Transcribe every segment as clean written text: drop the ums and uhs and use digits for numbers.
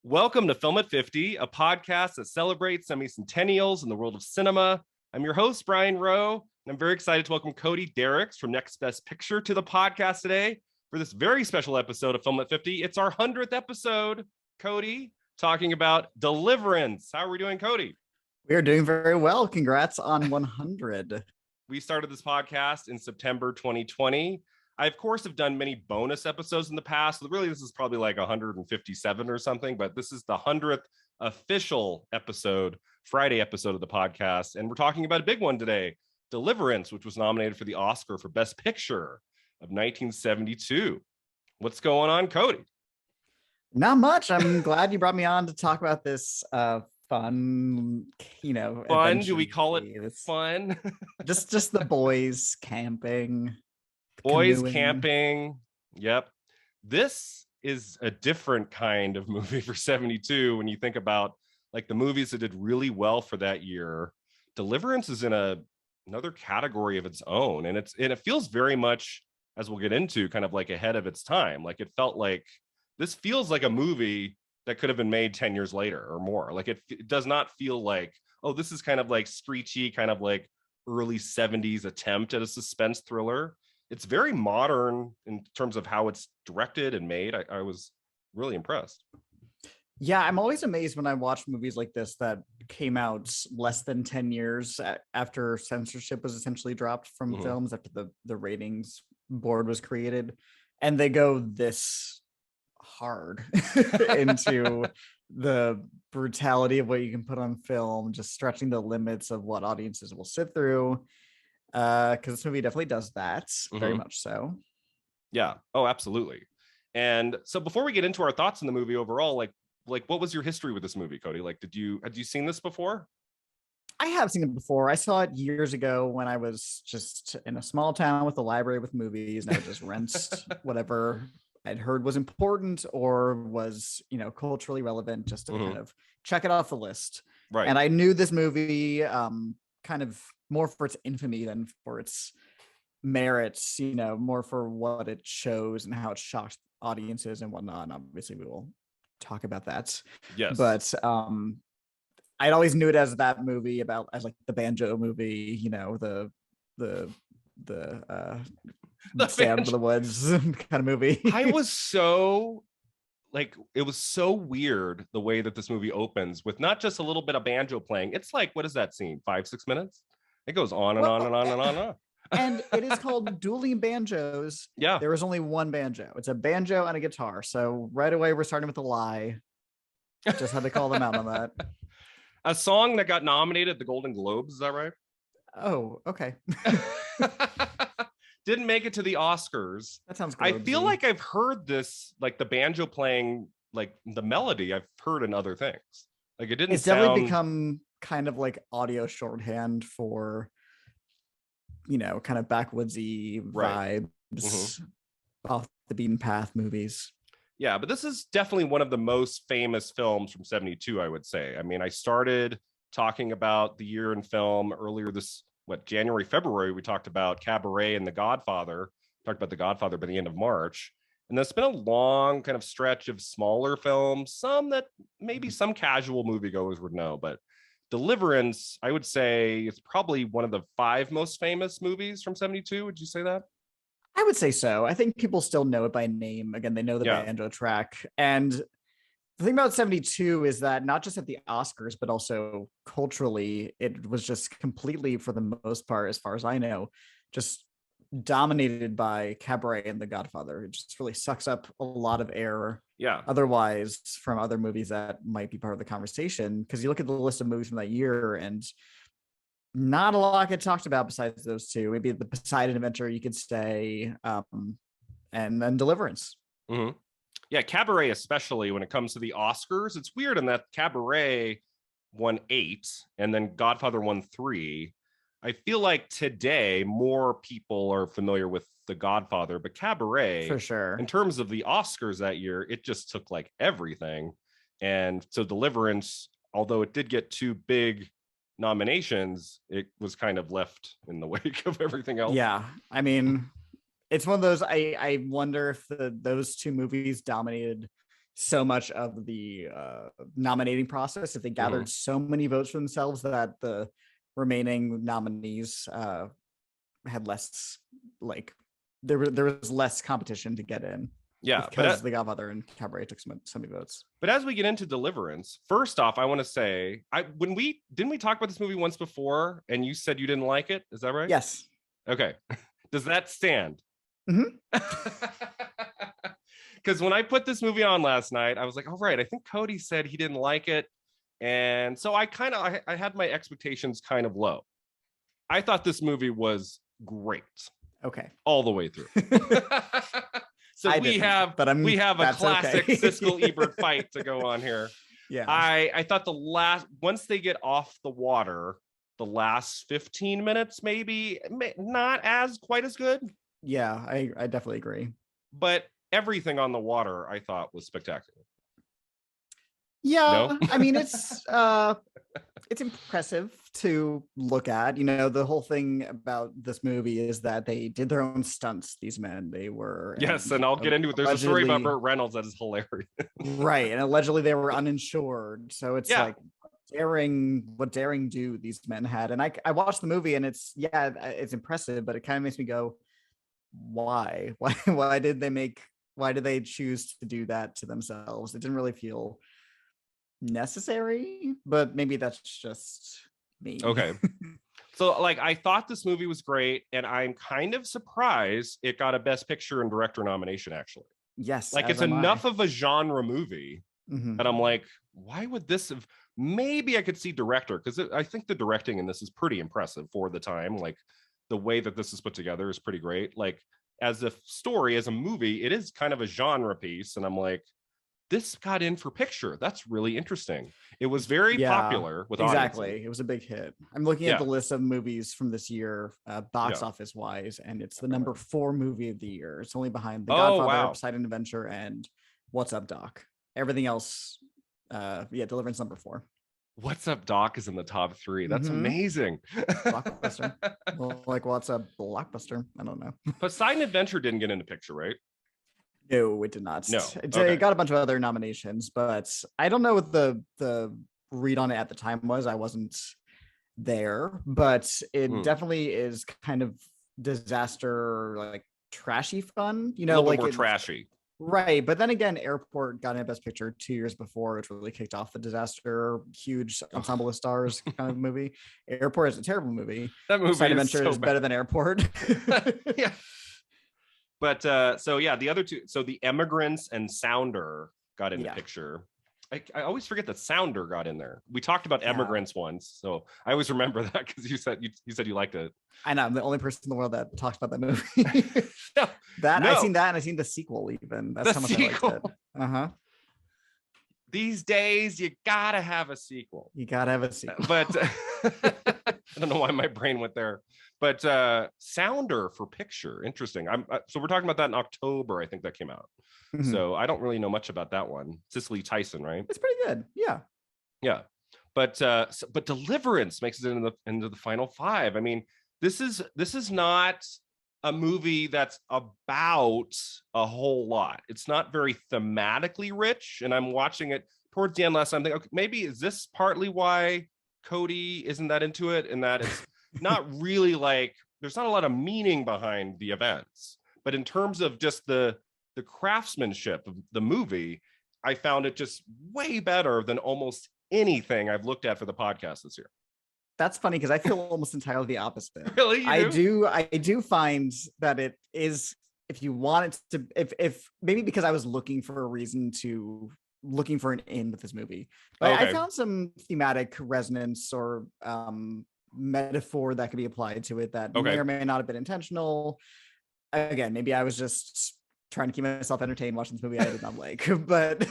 Welcome to Film at 50, a podcast that celebrates semi-centennials in the world of cinema. I'm your host, Brian Rowe, and I'm very excited to welcome Cody Derricks from Next Best Picture to the podcast today for this very special episode of Film at 50. It's our 100th episode, Cody, talking about Deliverance. How are we doing, Cody? We are doing very well. Congrats on 100. We started this podcast in September 2020. I, of course, have done many bonus episodes in the past. Really, this is probably like 157 or something, but this is the 100th official episode, Friday episode of the podcast. And we're talking about a big one today, Deliverance, which was nominated for the Oscar for Best Picture of 1972. What's going on, Cody? Not much. I'm glad you brought me on to talk about this fun, Fun? Do we call it fun? just the boys camping. Boys Canoeing. camping. Yep. This is a different kind of movie for 72 when you think about like the movies that did really well for that year. Deliverance is in another category of its own, and it feels very much, as we'll get into, kind of like ahead of its time. Like it felt like this feels like a movie that could have been made 10 years later or more. Like it does not feel like, oh, this is kind of like screechy, kind of like early 70s attempt at a suspense thriller. It's very modern in terms of how it's directed and made. I was really impressed. Yeah, I'm always amazed when I watch movies like this that came out less than 10 years after censorship was essentially dropped from films, after the ratings board was created, and they go this hard into the brutality of what you can put on film, just stretching the limits of what audiences will sit through. Because this movie definitely does that, very much so. Yeah. Oh, absolutely. And so before we get into our thoughts on the movie overall, like what was your history with this movie, Cody? Like, had you seen this before? I have seen it before. I saw it years ago when I was just in a small town with a library with movies, and I would just rent whatever I'd heard was important or was, culturally relevant, just to kind of check it off the list. Right. And I knew this movie kind of more for its infamy than for its merits, more for what it shows and how it shocked audiences and whatnot. And obviously we will talk about that. Yes. But I'd always knew it as that movie as like the banjo movie, the Stay Out of the Woods kind of movie. I was so it was so weird the way that this movie opens with not just a little bit of banjo playing. It's like, what is that scene? 5-6 minutes? It goes on and on and on and on and on. And it is called Dueling Banjos. Yeah. There is only one banjo. It's a banjo and a guitar. So right away we're starting with a lie. Just had to call them out on that. A song that got nominated at the Golden Globes, is that right? Oh, okay. Didn't make it to the Oscars. That sounds good. I feel like I've heard this, like the banjo playing, like the melody I've heard in other things. Like it didn't definitely become kind of like audio shorthand for, kind of backwoodsy vibes, off the beaten path movies. Yeah, but this is definitely one of the most famous films from 72, I would say. I mean, I started talking about the year in film earlier January, February. We talked about Cabaret and The Godfather. Talked about The Godfather by the end of March. And there's been a long kind of stretch of smaller films, some that maybe some casual moviegoers would know, but Deliverance, I would say, is probably one of the 5 most famous movies from 72. Would you say that? I would say so. I think people still know it by name. Again, they know the banjo track. And the thing about 72 is that not just at the Oscars, but also culturally, it was just completely, for the most part, as far as I know, just dominated by Cabaret and The Godfather. It just really sucks up a lot of air otherwise from other movies that might be part of the conversation, because you look at the list of movies from that year and not a lot get talked about besides those two. Maybe The Poseidon Adventure, you could say, and then Deliverance. Yeah, Cabaret, especially when it comes to the Oscars, it's weird in that Cabaret won 8 and then Godfather won 3. I feel like today more people are familiar with The Godfather, but Cabaret, for sure, in terms of the Oscars that year, it just took like everything. And so Deliverance, although it did get 2 big nominations, it was kind of left in the wake of everything else. Yeah, I mean, it's one of those, I wonder if those 2 movies dominated so much of the nominating process, if they gathered so many votes for themselves that the remaining nominees had less, like there was less competition to get in. Yeah, because The Godfather and Cabaret took so many votes. But as we get into Deliverance, first off, I want to say, didn't we talk about this movie once before, and you said you didn't like it? Is that right? Yes. Okay. Does that stand? Mm-hmm. Because when I put this movie on last night, I was like, "All right, I think Cody said he didn't like it," and so I had my expectations kind of low. I thought this movie was great. Okay. All the way through. So we have a classic Siskel Ebert fight to go on here. Yeah. I thought once they get off the water, the last 15 minutes maybe not as quite as good. Yeah, I definitely agree. But everything on the water I thought was spectacular. Yeah, no? I mean it's impressive to look at. You know, the whole thing about this movie is that they did their own stunts, these men. They were and I'll get into it. There's a story about Burt Reynolds that is hilarious. Right. And allegedly they were uninsured. So it's like what daring do these men had. And I watched the movie and it's impressive, but it kind of makes me go, why did they choose to do that to themselves? It didn't really feel necessary, but maybe that's just me. Okay. So like I thought this movie was great, and I'm kind of surprised it got a Best Picture and Director nomination, actually. Yes. Like it's enough of a genre movie that I'm like, why would this have, maybe I could see director, because I think the directing in this is pretty impressive for the time. Like the way that this is put together is pretty great. Like as a story, as a movie, it is kind of a genre piece, and I'm like, this got in for picture. That's really interesting. It was very popular with audiences. It was a big hit. I'm looking at the list of movies from this year, box office wise, and it's the number 4 movie of the year. It's only behind The Godfather, Poseidon Adventure, and What's Up, Doc. Everything else, Deliverance number 4. What's Up, Doc is in the top 3. That's amazing. Blockbuster. Well, like what's a blockbuster? I don't know. Poseidon Adventure didn't get into picture, right? No, it did not. No, it got a bunch of other nominations, but I don't know what the read on it at the time was. I wasn't there, but it definitely is kind of disaster, like trashy fun. You know, a little bit more trashy. Right, but then again, Airport got in Best Picture 2 years before, which really kicked off the disaster, huge ensemble of stars kind of movie. Airport is a terrible movie. That movie Adventure is better than Airport. Yeah. But the other two, so The Emigrants and Sounder got in the picture. I always forget that Sounder got in there. We talked about Emigrants once, so I always remember that because you said you liked it. I know, I'm the only person in the world that talks about that movie. I've seen that, and I've seen the sequel even. That's how much I liked it. These days, you gotta have a sequel. But I don't know why my brain went there. But Sounder for picture, interesting. So we're talking about that in October. I think that came out. So I don't really know much about that one. Cicely Tyson, right? It's pretty good. Yeah. But Deliverance makes it into the final 5. I mean, this is not a movie that's about a whole lot. It's not very thematically rich. And I'm watching it towards the end last time. I'm thinking, okay, maybe is this partly why Cody isn't that into it, and that it's not really like there's not a lot of meaning behind the events. But in terms of just the craftsmanship of the movie, I found it just way better than almost anything I've looked at for the podcast this year. That's funny because I feel almost entirely the opposite. Really? I do find that it is, if you want it to, if maybe because I was looking for an in with this movie, but I found some thematic resonance or metaphor that could be applied to it that may or may not have been intentional. Again, maybe I was just trying to keep myself entertained watching this movie I did not like, but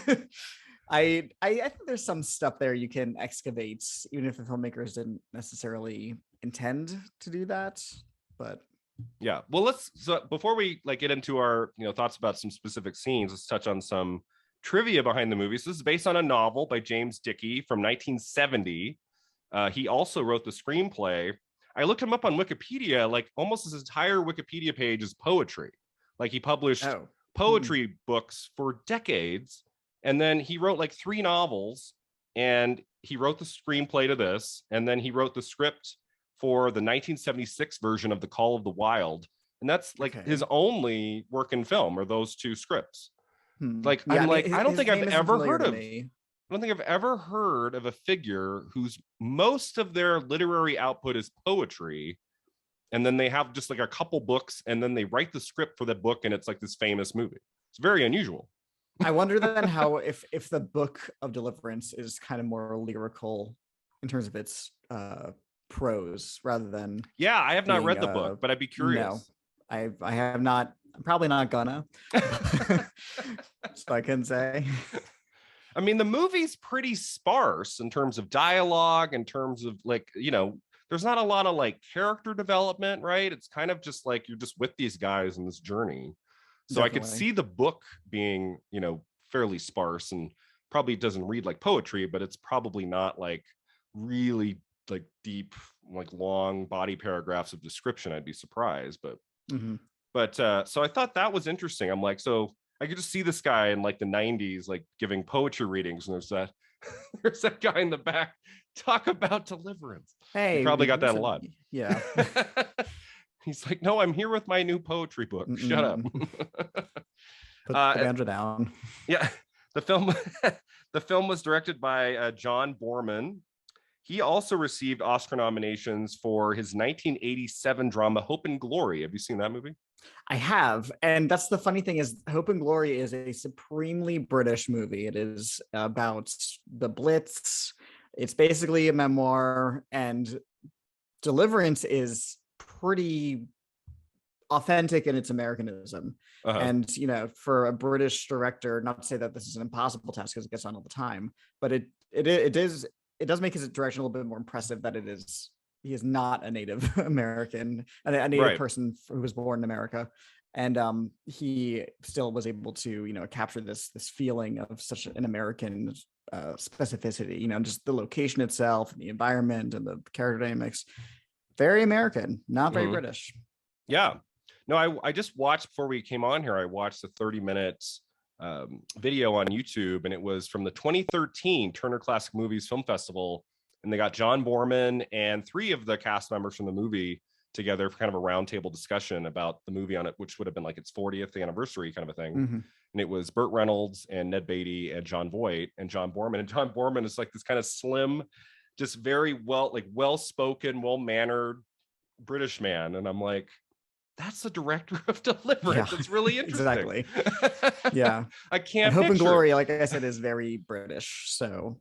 I think there's some stuff there you can excavate, even if the filmmakers didn't necessarily intend to do that. But yeah, well, so before we get into our thoughts about some specific scenes, let's touch on some trivia behind the movie. So this is based on a novel by James Dickey from 1970. He also wrote the screenplay. I looked him up on Wikipedia. Like almost his entire Wikipedia page is poetry. Like he published poetry books for decades, And then he wrote like 3 novels, and he wrote the screenplay to this, and then he wrote the script for the 1976 version of The Call of the Wild. And that's like his only work in film, are those 2 scripts. Like, yeah, I'm like, I don't think I've ever heard of I don't think I've ever heard of a figure whose most of their literary output is poetry, and then they have just like a couple books, and then they write the script for the book, and it's like this famous movie. It's very unusual. I wonder then how, if the book of Deliverance is kind of more lyrical in terms of its prose rather than. Yeah, I have not read the book, but I'd be curious. No, I have not. I'm probably not gonna. So I can say. I mean, the movie's pretty sparse in terms of dialogue, in terms of like, you know, there's not a lot of like character development, right? It's kind of just like you're just with these guys in this journey. So Definitely. I could see the book being, you know, fairly sparse, and probably doesn't read like poetry, but it's probably not like really like deep, like long body paragraphs of description. I'd be surprised, but so I thought that was interesting. I'm like, so I could just see this guy in like the 90s, like giving poetry readings, and there's that guy in the back, talk about Deliverance. Hey, you probably got that a lot. Yeah. He's like, no, I'm here with my new poetry book. Shut up. Put the banjo down. Yeah, the film was directed by John Boorman. He also received Oscar nominations for his 1987 drama Hope and Glory. Have you seen that movie? I have. And that's the funny thing, is Hope and Glory is a supremely British movie. It is about the Blitz. It's basically a memoir, and Deliverance is pretty authentic in its Americanism. And, you know, for a British director, not to say that this is an impossible task because it gets on all the time, but it does make his direction a little bit more impressive that he is not a Native American, a Native person who was born in America. And he still was able to, you know, capture this feeling of such an American specificity, you know, just the location itself and the environment and the character dynamics. Very American, not very British. Yeah. No, I just watched, before we came on here, I watched a 30-minute video on YouTube, and it was from the 2013 Turner Classic Movies Film Festival. And they got John Boorman and 3 of the cast members from the movie together for kind of a roundtable discussion about the movie on it, which would have been like its 40th anniversary kind of a thing. And it was Burt Reynolds and Ned Beatty and Jon Voight and John Boorman. And John Boorman is like this kind of slim, just very well-spoken, well-mannered British man. And I'm like, that's the director of Deliverance. It's really interesting. Exactly. Yeah. I can't. Hope and Glory, like I said, is very British. So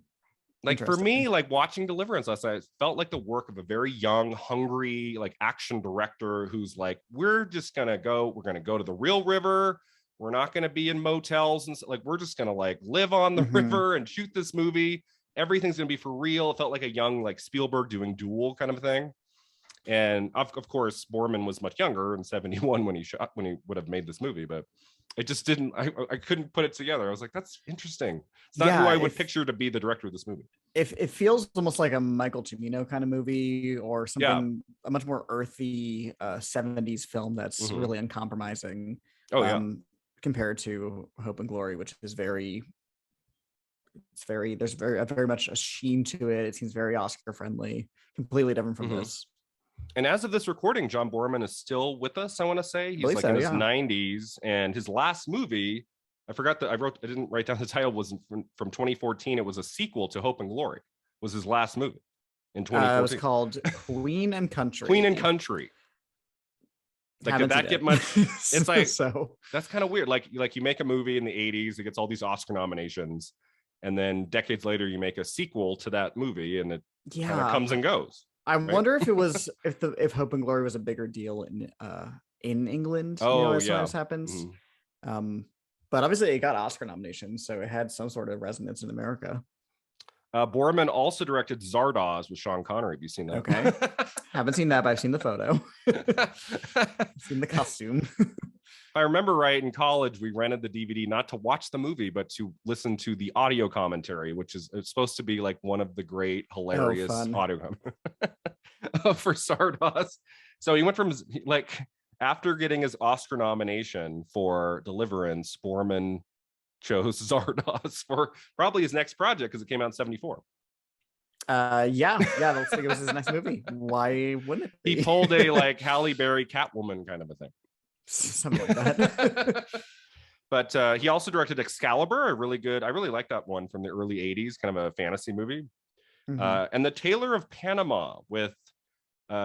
like for me, like watching Deliverance last night, it felt like the work of a very young, hungry, like action director who's like, we're gonna go to the real river. We're not gonna be in motels, and like we're just gonna like live on the river and shoot this movie. Everything's gonna be for real. It felt like a young like Spielberg doing Duel kind of a thing. And of course, Boorman was much younger in 71 when he would have made this movie, but it just didn't, I couldn't put it together. I was like, that's interesting. It's not who I would picture to be the director of this movie. It feels almost like a Michael Cimino kind of movie, or something, a much more earthy 70s film that's really uncompromising. Compared to Hope and Glory, which is very much a sheen to it. It seems very Oscar friendly, completely different from this. And as of this recording, John Boorman is still with us. I want to say he's like in his 90s, and his last movie, I forgot that I didn't write down the title, was from 2014. It was a sequel to Hope and Glory. Was his last movie in 2014. It was called Queen and Country. Queen and Country. Like, did that get much? It's like, so that's kind of weird. Like you make a movie in the 80s, it gets all these Oscar nominations, and then decades later you make a sequel to that movie, and it kind of comes and goes. I wonder if it was if Hope and Glory was a bigger deal in England. As sometimes happens. But obviously it got Oscar nominations, so it had some sort of resonance in America. Boorman also directed Zardoz with Sean Connery. Have you seen that? Okay. Haven't seen that, but I've seen the photo. I've seen the costume. If I remember right, in college, we rented the DVD not to watch the movie, but to listen to the audio commentary, which is it's supposed to be like one of the great, hilarious audio for Zardoz. So he went from like, after getting his Oscar nomination for Deliverance, Boorman chose Zardoz for probably his next project because it came out in 74. Yeah, looks like it was his next movie. Why wouldn't it be? He pulled a like Halle Berry Catwoman kind of a thing. Something like that. But he also directed Excalibur, I really like that one from the early 80s, kind of a fantasy movie. And The Tailor of Panama with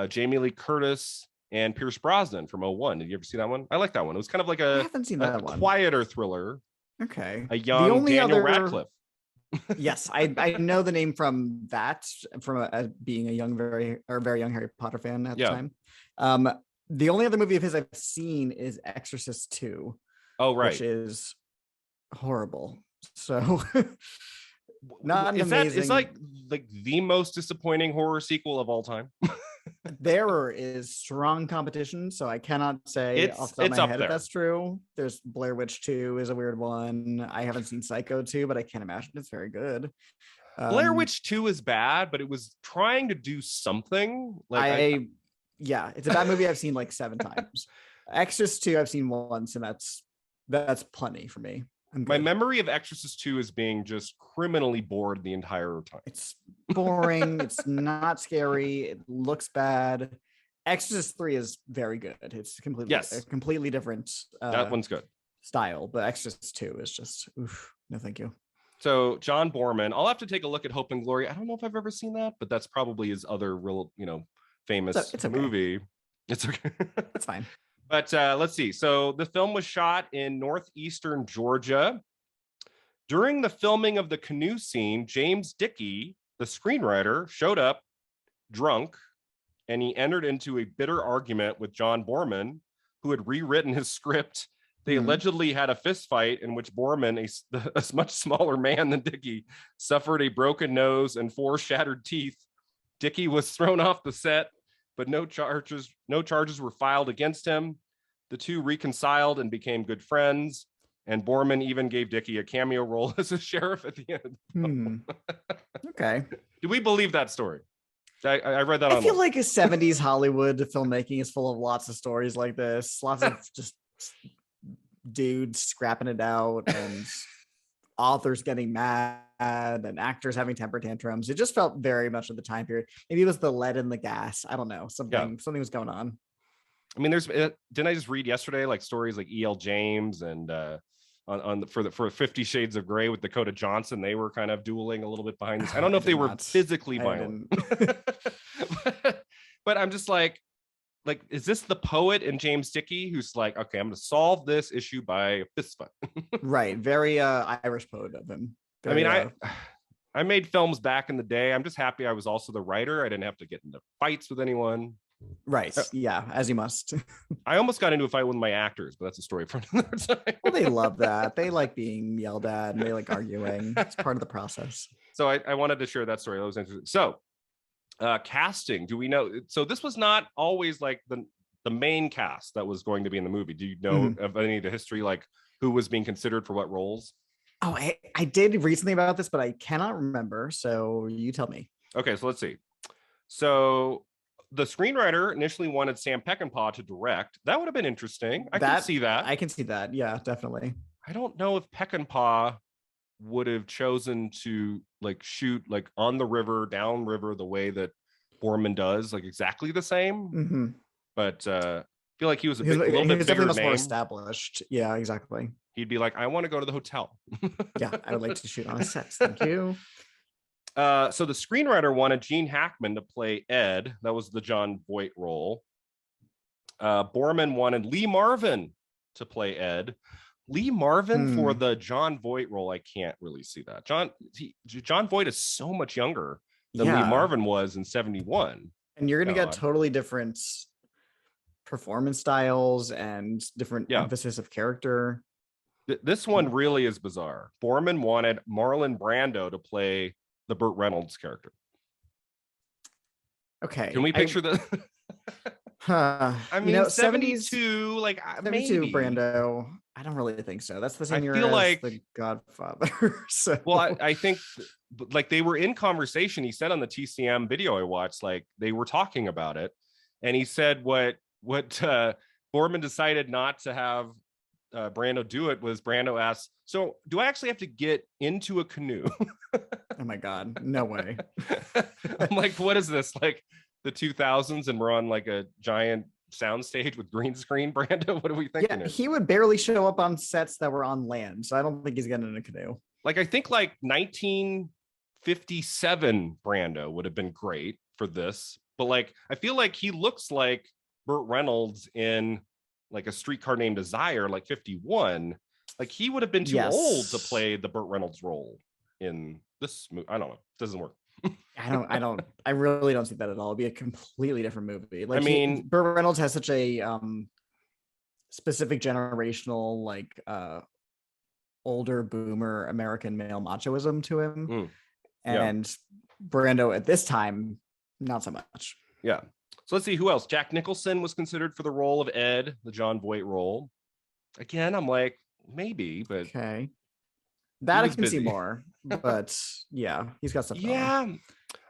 Jamie Lee Curtis and Pierce Brosnan from 01. Did you ever see that one? I like that one. It was kind of like I haven't seen that one. Quieter thriller. Okay. A young Daniel Radcliffe. Yes, I know the name from that, from being a very young Harry Potter fan at the time. The only other movie of his I've seen is Exorcist 2. Oh, right. Which is horrible. So not is amazing. It's like the most disappointing horror sequel of all time. There is strong competition, so I cannot say off the top of my head if that's true. There's Blair Witch 2 is a weird one. I haven't seen Psycho 2, but I can't imagine it's very good. Blair Witch 2 is bad, but it was trying to do something. Like it's a bad movie I've seen like 7 times. Exorcist 2 I've seen once, and that's plenty for me. My memory of Exorcist 2 is being just criminally bored the entire time. It's boring. It's not scary. It looks bad. Exorcist 3 is very good. It's a completely different that one's good style, but Exorcist 2 is just no thank you. So John Boorman, I'll have to take a look at Hope and Glory. I don't know if I've ever seen that, but that's probably his other real, famous it's okay. movie. It's okay. It's fine. But let's see. So the film was shot in northeastern Georgia. During the filming of the canoe scene, James Dickey, the screenwriter, showed up drunk, and he entered into a bitter argument with John Boorman, who had rewritten his script. They allegedly had a fist fight in which Boorman, a much smaller man than Dickey, suffered a broken nose and 4 shattered teeth. Dickey was thrown off the set, but no charges were filed against him. The two reconciled and became good friends, and Boorman even gave Dickey a cameo role as a sheriff at the end. Okay. Do we believe that story? I read that I feel like a 70s Hollywood filmmaking is full of lots of stories like this. Lots of just dudes scrapping it out and authors getting mad and actors having temper tantrums. It just felt very much of the time period. Maybe it was the lead in the gas. I don't know. Something was going on. I mean, didn't I just read yesterday like stories like E.L. James and for 50 Shades of Grey with Dakota Johnson, they were kind of dueling a little bit behind this. I don't know if they were physically violent, but I'm just like, is this the poet in James Dickey who's like, okay, I'm going to solve this issue by fist fight? Right. Very Irish poet of him. Very, I made films back in the day. I'm just happy I was also the writer. I didn't have to get into fights with anyone. Right. Yeah, as you must. I almost got into a fight with my actors, but that's a story for another time. Well, they love that. They like being yelled at and they like arguing. It's part of the process. So I wanted to share that story. That was interesting. So casting, do we know? So this was not always like the main cast that was going to be in the movie. Do you know of any of the history, like who was being considered for what roles? Oh, I did recently about this, but I cannot remember. So you tell me. Okay, so let's see. So the screenwriter initially wanted Sam Peckinpah to direct. That would have been interesting. I can see that. I can see that. Yeah, definitely. I don't know if Peckinpah would have chosen to like shoot like on the river, down river, the way that Boorman does, like exactly the same. But I feel like he was a little bit bigger name. More established. Yeah, exactly. He'd be like, I want to go to the hotel. Yeah, I would like to shoot on a set. Thank you. So the screenwriter wanted Gene Hackman to play Ed. That was the Jon Voight role. Boorman wanted Lee Marvin to play Ed. Lee Marvin for the Jon Voight role, I can't really see that. Jon Voight is so much younger than Lee Marvin was in 71. And you're going to get totally different performance styles and different emphasis of character. This one really is bizarre. Boorman wanted Marlon Brando to play the Burt Reynolds character. Okay. Can we picture the I mean, 72, like 72 maybe. Brando. I don't really think so. That's the same year as like The Godfather. So. Well, I think like they were in conversation. He said on the TCM video I watched, like they were talking about it, and he said what Boorman decided not to have Brando do it was Brando asked, so do I actually have to get into a canoe? Oh my God, no way. I'm like, what is this, like the 2000s and we're on like a giant soundstage with green screen? Brando, what are we thinking? Yeah, he would barely show up on sets that were on land, so I don't think he's getting in a canoe. Like, I think like 1957 Brando would have been great for this, but like I feel like he looks like Burt Reynolds in like A Streetcar Named Desire, like 51. Like he would have been too old to play the Burt Reynolds role in this movie. I don't know. It doesn't work. I really don't see that at all. It'd be a completely different movie. Like, I mean, Burt Reynolds has such a specific generational, like older boomer American male machoism to him. And Brando at this time, not so much. Yeah. So let's see who else. Jack Nicholson was considered for the role of Ed, the Jon Voight role. Again, I'm like, maybe, but okay. That I can see more, but yeah, he's got stuff. Yeah.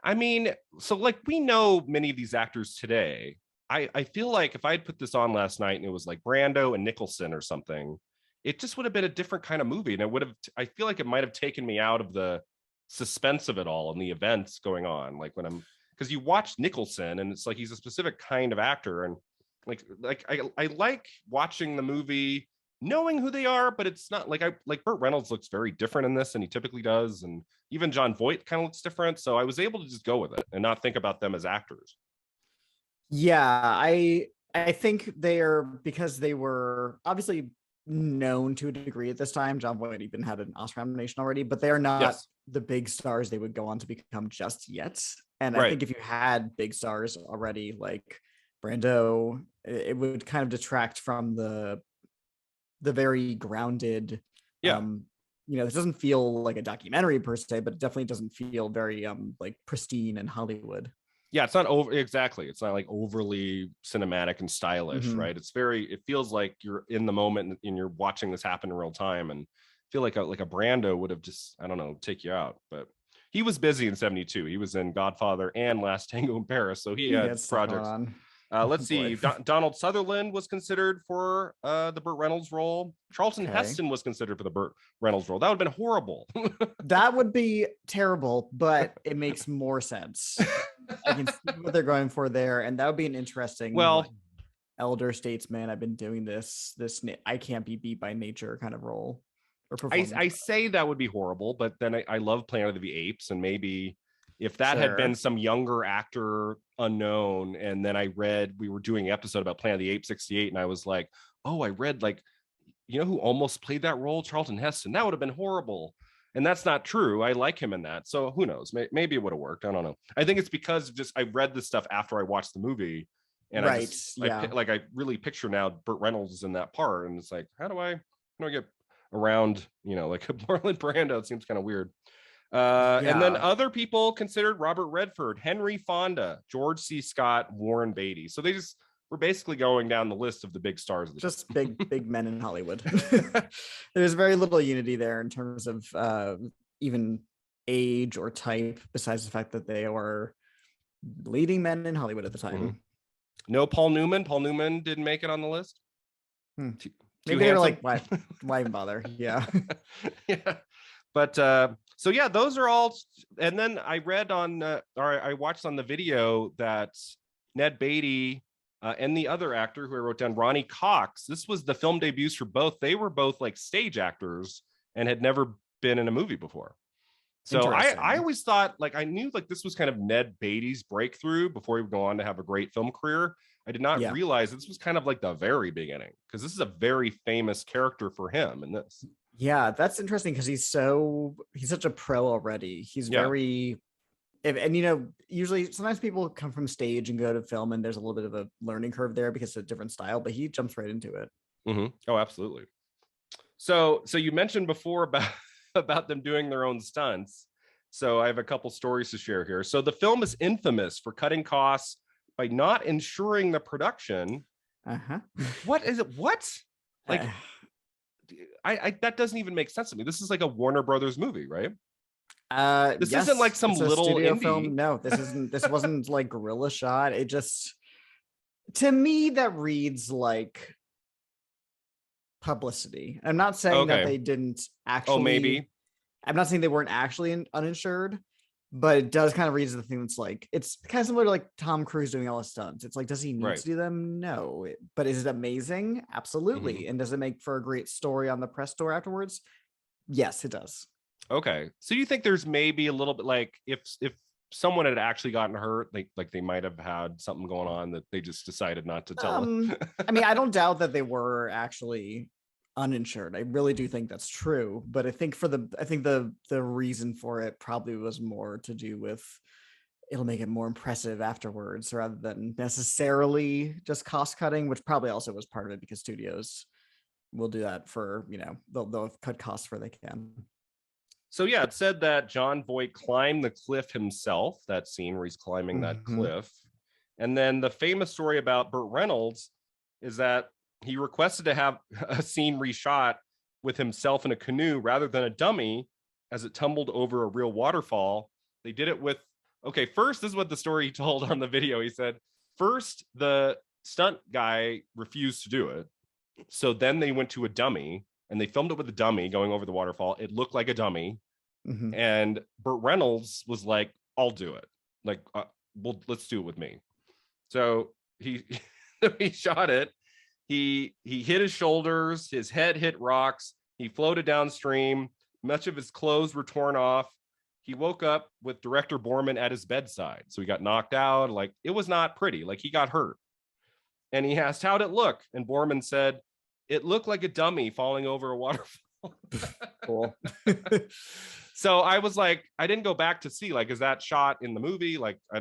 I mean, so like we know many of these actors today. I feel like if I had put this on last night and it was like Brando and Nicholson or something, it just would have been a different kind of movie. And it would have, I feel like it might have taken me out of the suspense of it all and the events going on. Like when because you watch Nicholson and it's like he's a specific kind of actor, and like I like watching the movie knowing who they are, but it's not like Burt Reynolds looks very different in this than he typically does, and even Jon Voight kind of looks different, so I was able to just go with it and not think about them as actors. Yeah, I think they are, because they were obviously known to a degree at this time. Jon Voight even had an Oscar nomination already, but they are not the big stars they would go on to become just yet. And I think if you had big stars already, like Brando, it would kind of detract from the very grounded, it doesn't feel like a documentary per se, but it definitely doesn't feel very like pristine in Hollywood. Yeah, it's not it's not like overly cinematic and stylish, right? It feels like you're in the moment and you're watching this happen in real time, and I feel like a Brando would have just, I don't know, take you out. But he was busy in 72. He was in Godfather and Last Tango in Paris, so he had projects. Let's see. Donald Sutherland was considered for the Burt Reynolds role. Charlton Heston was considered for the Burt Reynolds role. That would have been horrible. That would be terrible, but it makes more sense. I can see what they're going for there, and that would be an interesting, elder statesman. I've been doing this I can't be beat by nature kind of role. I say that would be horrible, but then I love Planet of the Apes, and maybe if that had been some younger actor, unknown, and then we were doing an episode about Planet of the Apes 68, and I was like, oh, I read, like, you know who almost played that role? Charlton Heston. That would have been horrible. And that's not true. I like him in that. So who knows? Maybe it would have worked. I don't know. I think it's because I read this stuff after I watched the movie, and I really picture now Burt Reynolds in that part, and it's like, how do I get around, like a Marlon Brando? It seems kind of weird. And then other people considered Robert Redford, Henry Fonda, George C. Scott, Warren Beatty. So we're basically going down the list of the big stars. Just big men in Hollywood. There's very little unity there in terms of even age or type, besides the fact that they were leading men in Hollywood at the time. No Paul Newman. Paul Newman didn't make it on the list. Maybe they were like, why even bother? Yeah. Yeah. But so yeah, those are all. And then I read I watched on the video that Ned Beatty and the other actor who I wrote down, Ronnie Cox, this was the film debuts for both. They were both like stage actors and had never been in a movie before. So I always thought, like, I knew like this was kind of Ned Beatty's breakthrough before he would go on to have a great film career. I did not realize this was kind of like the very beginning, because this is a very famous character for him in this. Yeah, that's interesting, because he's such a pro already. He's very, and usually sometimes people come from stage and go to film, and there's a little bit of a learning curve there because it's a different style, but he jumps right into it. Oh, absolutely. So you mentioned before about them doing their own stunts. So I have a couple stories to share here. So the film is infamous for cutting costs by not ensuring the production. What is it? What? Like, I that doesn't even make sense to me. This is like a Warner Brothers movie, right? This isn't like some little studio indie film. No, this wasn't like guerrilla shot. It just, to me, that reads like publicity. I'm not saying that they didn't actually. Oh, maybe. I'm not saying they weren't actually uninsured, but it does kind of raise the thing that's like, it's kind of similar to like Tom Cruise doing all his stunts. It's like, does he need to do them? No. But is it amazing? Absolutely. And does it make for a great story on the press tour afterwards? Yes, it does. Okay. So you think there's maybe a little bit like if someone had actually gotten hurt, like they might have had something going on that they just decided not to tell them. I mean, I don't doubt that they were actually uninsured. I really do think that's true, but I think the reason for it probably was more to do with it'll make it more impressive afterwards rather than necessarily just cost cutting, which probably also was part of it because studios will do that for, they'll cut costs where they can. So yeah, it said that Jon Voight climbed the cliff himself, that scene where he's climbing that cliff. And then the famous story about Burt Reynolds is that he requested to have a scene reshot with himself in a canoe rather than a dummy as it tumbled over a real waterfall. They did it with, first, this is what the story he told on the video. He said, first, the stunt guy refused to do it. So then they went to a dummy and they filmed it with a dummy going over the waterfall. It looked like a dummy. And Burt Reynolds was like, I'll do it. Like, let's do it with me. So he shot it. He hit his shoulders, his head hit rocks, he floated downstream, much of his clothes were torn off. He woke up with director Boorman at his bedside. So he got knocked out. Like, it was not pretty. Like, he got hurt. And he asked, how'd it look? And Boorman said, it looked like a dummy falling over a waterfall. Cool. So I was like, I didn't go back to see, like, is that shot in the movie? Like, I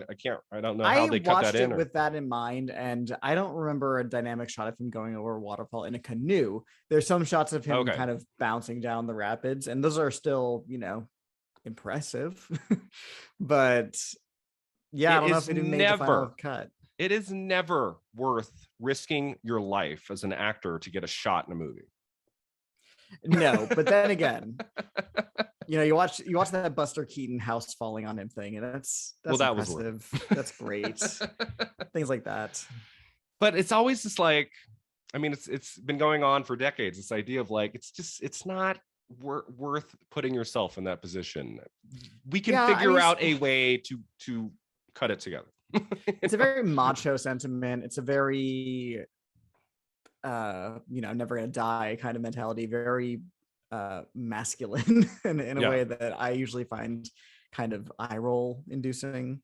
don't know how they cut that in. I watched it with that in mind, and I don't remember a dynamic shot of him going over a waterfall in a canoe. There's some shots of him kind of bouncing down the rapids, and those are still, impressive. But yeah, I don't know if it made the final cut. It is never worth risking your life as an actor to get a shot in a movie. No, but then again, you watch that Buster Keaton house falling on him thing, and that's impressive. That's great. Things like that. But it's always just like, I mean, it's been going on for decades. This idea of like, it's not worth putting yourself in that position. We can figure out a way to cut it together. It's a very macho sentiment. It's a very never gonna die kind of mentality, very masculine in a way that I usually find kind of eye roll inducing.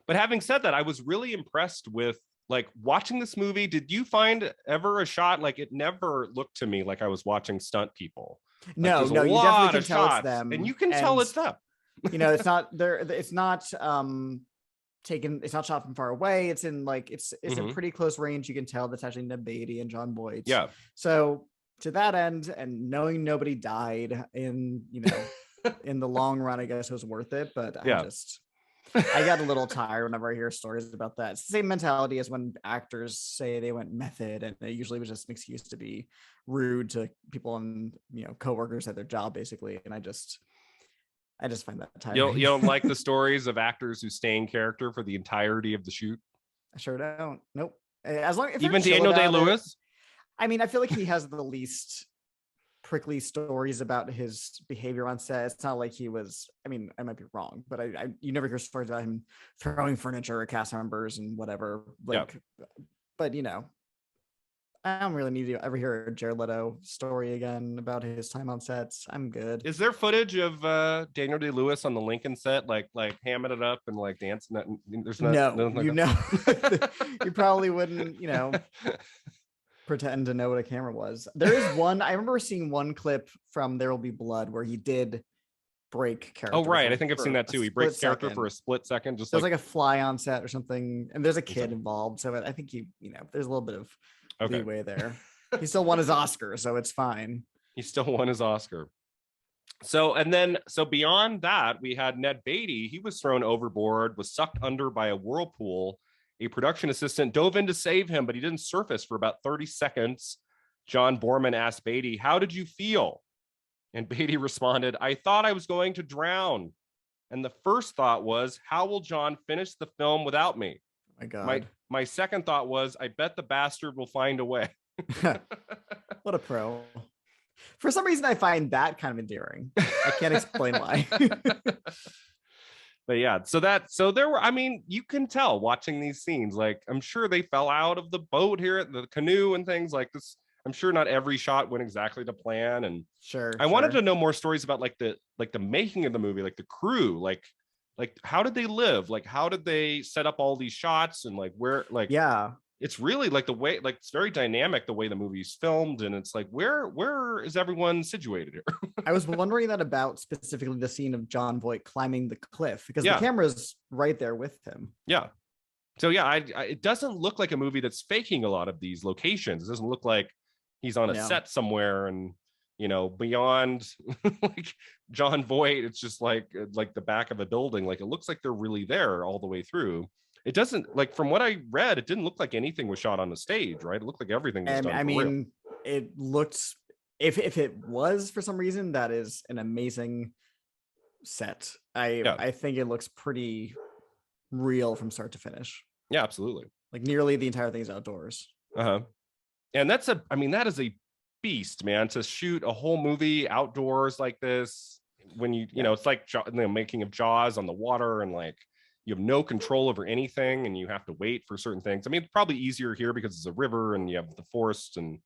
But having said that, I was really impressed with like watching this movie. Did you find ever a shot like it never looked to me like I was watching stunt people? Like, no, you definitely can tell it's them, and you can tell it's them. It's not there. It's not taken. It's not shot from far away. It's in like it's a pretty close range. You can tell that's actually Ned Beatty and Jon Voight. Yeah. So to that end, and knowing nobody died in in the long run, I guess it was worth it. But I got a little tired whenever I hear stories about that. It's the same mentality as when actors say they went method, and it usually was just an excuse to be rude to people and coworkers at their job, basically. And I just find that tiring. You don't like the stories of actors who stay in character for the entirety of the shoot? I sure don't. Nope. As long even Daniel Day-Lewis. I mean, I feel like he has the least prickly stories about his behavior on set. It's not like he was. I mean, I might be wrong, but you never hear stories about him throwing furniture at cast members and whatever. Like, but I don't really need to ever hear a Jared Leto story again about his time on sets. I'm good. Is there footage of Daniel Day-Lewis on the Lincoln set, like hamming it up and like dancing? There's you probably wouldn't, pretend to know what a camera was. There is one. I remember seeing one clip from There Will Be Blood where he did break character. Oh right, I think I've seen that too. He breaks character for a split second. Just there's like a fly on set or something, and there's a kid involved. So I think there's a little bit of leeway there. He still won his Oscar, so it's fine. He still won his Oscar. So beyond that, we had Ned Beatty. He was thrown overboard, was sucked under by a whirlpool. A production assistant dove in to save him, but he didn't surface for about 30 seconds. John Boorman asked Beatty, "How did you feel?" And Beatty responded, "I thought I was going to drown. And the first thought was, how will John finish the film without me? Oh my God. My second thought was, I bet the bastard will find a way." What a pro. For some reason, I find that kind of endearing. I can't explain why. But yeah, so there were, I mean, you can tell watching these scenes, like I'm sure they fell out of the boat here at the canoe and things like this. I'm sure not every shot went exactly to plan. And Sure. I wanted to know more stories about like the making of the movie, like the crew, like how did they live? Like how did they set up all these shots and like where like yeah. It's really like the way, like it's very dynamic the way the movie's filmed, and it's like where is everyone situated here? I was wondering that about specifically the scene of Jon Voight climbing the cliff, because Yeah. the camera's right there with him. Yeah. So yeah, it doesn't look like a movie that's faking a lot of these locations. It doesn't look like he's on a set somewhere and beyond like Jon Voight, it's just like the back of a building. Like it looks like they're really there all the way through. It doesn't, like, from what I read, it didn't look like anything was shot on the stage, right? It looked like everything was done. I mean, real. It looked, if it was for some reason, that is an amazing set. I think it looks pretty real from start to finish. Yeah, absolutely. Like nearly the entire thing is outdoors. And that is a beast, man, to shoot a whole movie outdoors like this. When you know, it's like the making of Jaws on the water, and like you have no control over anything and you have to wait for certain things. I mean, it's probably easier here because it's a river and you have the forest and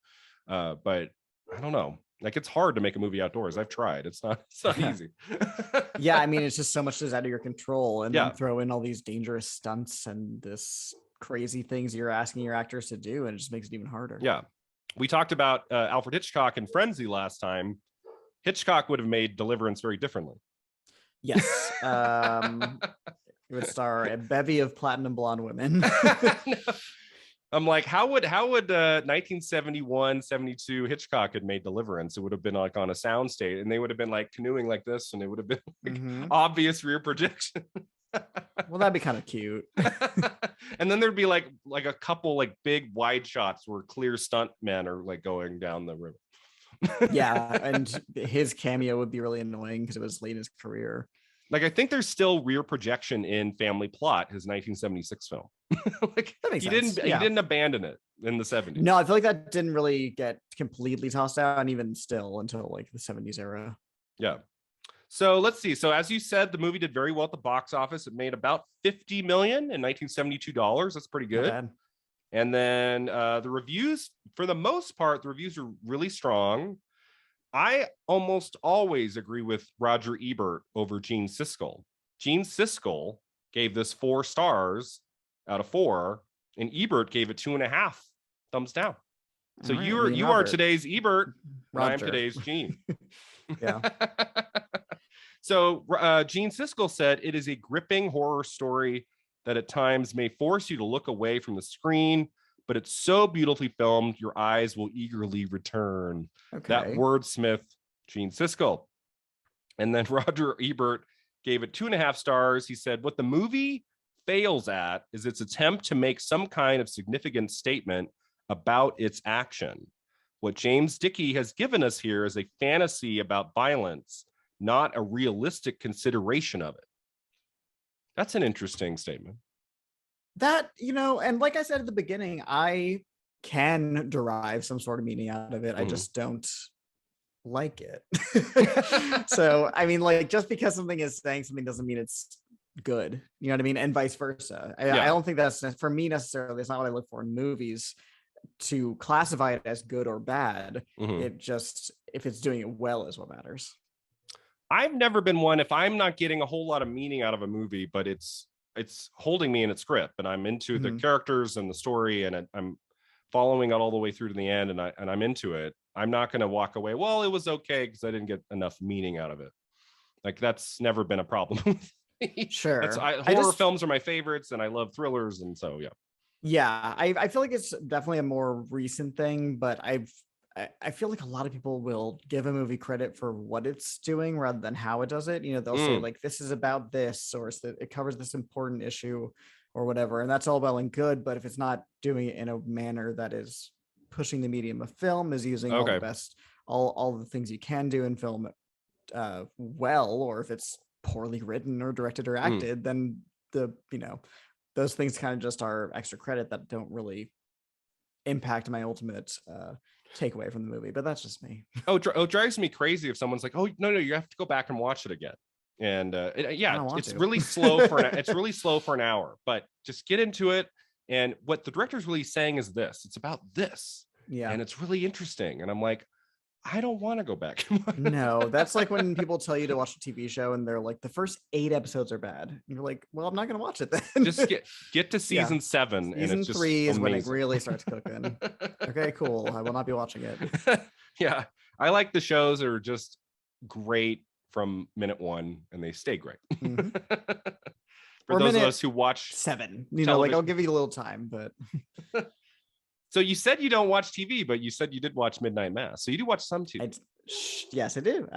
but I don't know, like it's hard to make a movie outdoors. I've tried. It's not easy. Yeah, I mean, it's just so much that's out of your control, and then throw in all these dangerous stunts and this crazy things you're asking your actors to do, and it just makes it even harder. Yeah. We talked about Alfred Hitchcock and Frenzy last time. Hitchcock would have made Deliverance very differently. Yes. It would star a bevy of platinum blonde women. No. I'm like, how would 1971, 72 Hitchcock had made Deliverance? It would have been like on a soundstage, and they would have been like canoeing like this, and it would have been like obvious rear projection. Well, that'd be kind of cute. And then there'd be like a couple like big wide shots where clear stunt men are like going down the river. Yeah, and his cameo would be really annoying because it was late in his career. Like, I think there's still rear projection in Family Plot, his 1976 film. Like, he didn't abandon it in the 70s. No, I feel like that didn't really get completely tossed out, and even still until like the 70s era. Yeah. So let's see. So as you said, the movie did very well at the box office. It made about $50 million in 1972 dollars. That's pretty good. And then the reviews, for the most part, the reviews are really strong. I almost always agree with Roger Ebert over Gene Siskel. Gene Siskel gave this 4 stars out of 4, and Ebert gave it 2.5 thumbs down. So right, you are today's Ebert, Roger. I'm today's Gene. Yeah. So Gene Siskel said, it is a gripping horror story that at times may force you to look away from the screen, but it's so beautifully filmed, your eyes will eagerly return. Okay. That wordsmith, Gene Siskel. And then Roger Ebert gave it 2.5 stars. He said, what the movie fails at is its attempt to make some kind of significant statement about its action. What James Dickey has given us here is a fantasy about violence, not a realistic consideration of it. That's an interesting statement. That, and like I said at the beginning, I can derive some sort of meaning out of it. I just don't like it. So, I mean, like, just because something is saying something doesn't mean it's good. You know what I mean? And vice versa. I don't think that's, for me necessarily, it's not what I look for in movies to classify it as good or bad. It just, if it's doing it well, is what matters. I've never been one, if I'm not getting a whole lot of meaning out of a movie, but it's holding me in its grip, and I'm into the characters and the story, and I'm following it all the way through to the end, and I'm into it. I'm not going to walk away, well, it was okay because I didn't get enough meaning out of it. Like, that's never been a problem. Sure. Horror films are my favorites, and I love thrillers, and so yeah, I feel like it's definitely a more recent thing, but I feel like a lot of people will give a movie credit for what it's doing rather than how it does it. They'll say like, this is about this, or it covers this important issue or whatever. And that's all well and good. But if it's not doing it in a manner that is pushing the medium of film, is using all the best, all the things you can do in film well, or if it's poorly written or directed or acted, then those things kind of just are extra credit that don't really impact my ultimate takeaway from the movie, but that's just me. It drives me crazy if someone's like, oh no, you have to go back and watch it again. And it's really slow it's really slow for an hour, but just get into it. And what the director's really saying is this: it's about this, and it's really interesting. And I'm like, I don't want to go back. No, that's like when people tell you to watch a TV show and they're like, the first 8 episodes are bad. And you're like, well, I'm not going to watch it then. Just get to season 7. Season and it's 3 is amazing. when it really starts cooking. Okay, cool. I will not be watching it. Yeah. I like the shows that are just great from minute 1 and they stay great. Mm-hmm. For those of us who watch 7, like I'll give you a little time, but so you said you don't watch TV, but you said you did watch Midnight Mass. So you do watch some TV. Yes, I do.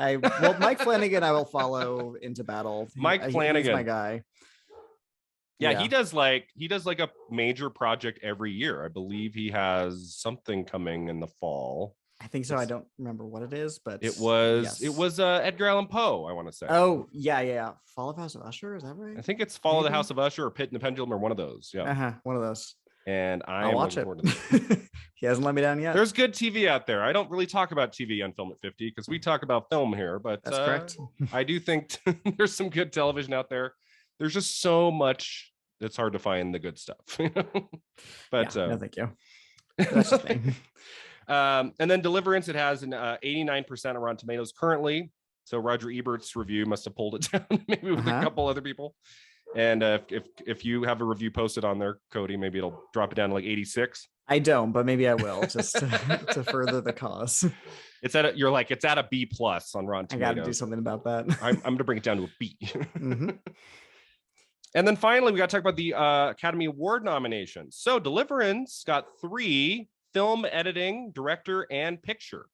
Mike Flanagan, I will follow into battle. Mike Flanagan, he's my guy. Yeah, he does like a major project every year. I believe he has something coming in the fall. I think so. I don't remember what it is, but it was Edgar Allan Poe, I want to say. Oh, yeah. Fall of House of Usher, is that right? I think it's Fall of the House of Usher or Pit and the Pendulum or one of those. Yeah. One of those. And I'll watch it. He hasn't let me down yet. There's good TV out there. I don't really talk about TV on Film at 50 because we talk about film here, but that's correct. I do think there's some good television out there. There's just so much it's hard to find the good stuff. But no, thank you. That's just me. And then Deliverance, it has an 89% on Rotten Tomatoes currently. So Roger Ebert's review must have pulled it down, maybe with a couple other people. And if you have a review posted on there, Cody, maybe it'll drop it down to like 86. I don't, but maybe I will, just to further the cause. It's at a B+ on Rotten Tomatoes. I got to do something about that. I'm going to bring it down to a B. Mm-hmm. And then finally, we got to talk about the Academy Award nominations. So Deliverance got 3: film, editing, director, and picture.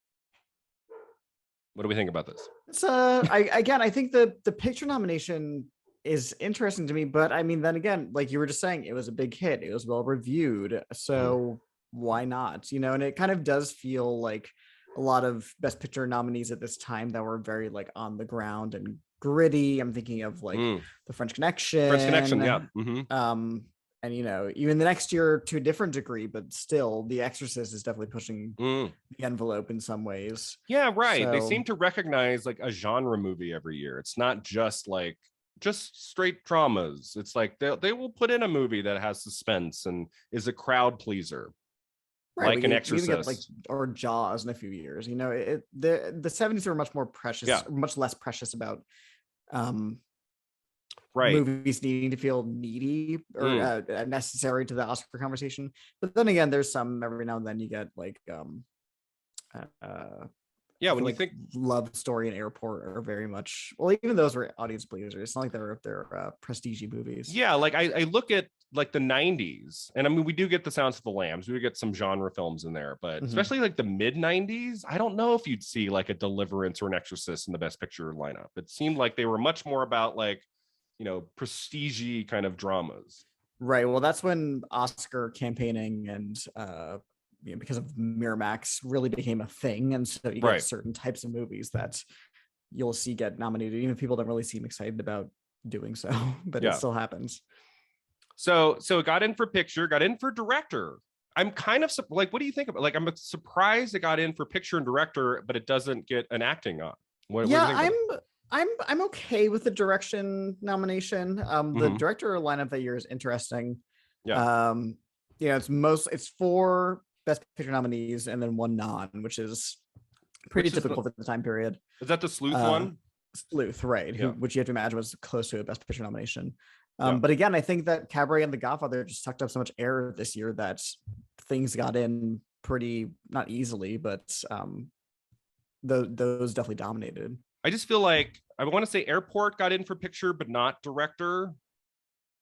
What do we think about this? It's I think the picture nomination is interesting to me, but I mean, then again, like you were just saying, it was a big hit. It was well reviewed, so why not? And it kind of does feel like a lot of Best Picture nominees at this time that were very like on the ground and gritty. I'm thinking of like The French Connection. Yeah. Mm-hmm. And even the next year to a different degree, but still, The Exorcist is definitely pushing the envelope in some ways. Yeah, right. So, they seem to recognize like a genre movie every year. It's not just straight dramas. It's like they will put in a movie that has suspense and is a crowd pleaser, right, like an Exorcist, or Jaws in a few years. The 70s were much more precious, much less precious about movies needing to feel needy or necessary to the Oscar conversation. But then again, there's some every now and then you get like when you think Love Story and Airport are very much, well, even those were audience pleasers. It's not like they're prestige movies. Yeah, like I look at like the 90s, and I mean we do get the Sounds of the Lambs, we get some genre films in there, but especially like the mid 90s, I don't know if you'd see like a Deliverance or an Exorcist in the Best Picture lineup. It seemed like they were much more about like prestige-y kind of dramas. Right. Well, that's when Oscar campaigning and because of Miramax really became a thing, and so you get certain types of movies that you'll see get nominated, even if people don't really seem excited about doing so, but it still happens. So it got in for picture, got in for director. I'm kind of like, what do you think about? Like, I'm surprised it got in for picture and director, but it doesn't get an acting on. What do you think I'm okay with the direction nomination. The director lineup that year is interesting. Yeah. It's 4 Best Picture nominees and then 1 non, which is pretty typical for the time period. Is that the Sleuth one? Sleuth, right? Yeah. Which you have to imagine was close to a Best Picture nomination. But again, I think that Cabaret and The Godfather just sucked up so much air this year that things got in pretty, not easily, but those definitely dominated. I just feel like I want to say Airport got in for picture, but not director.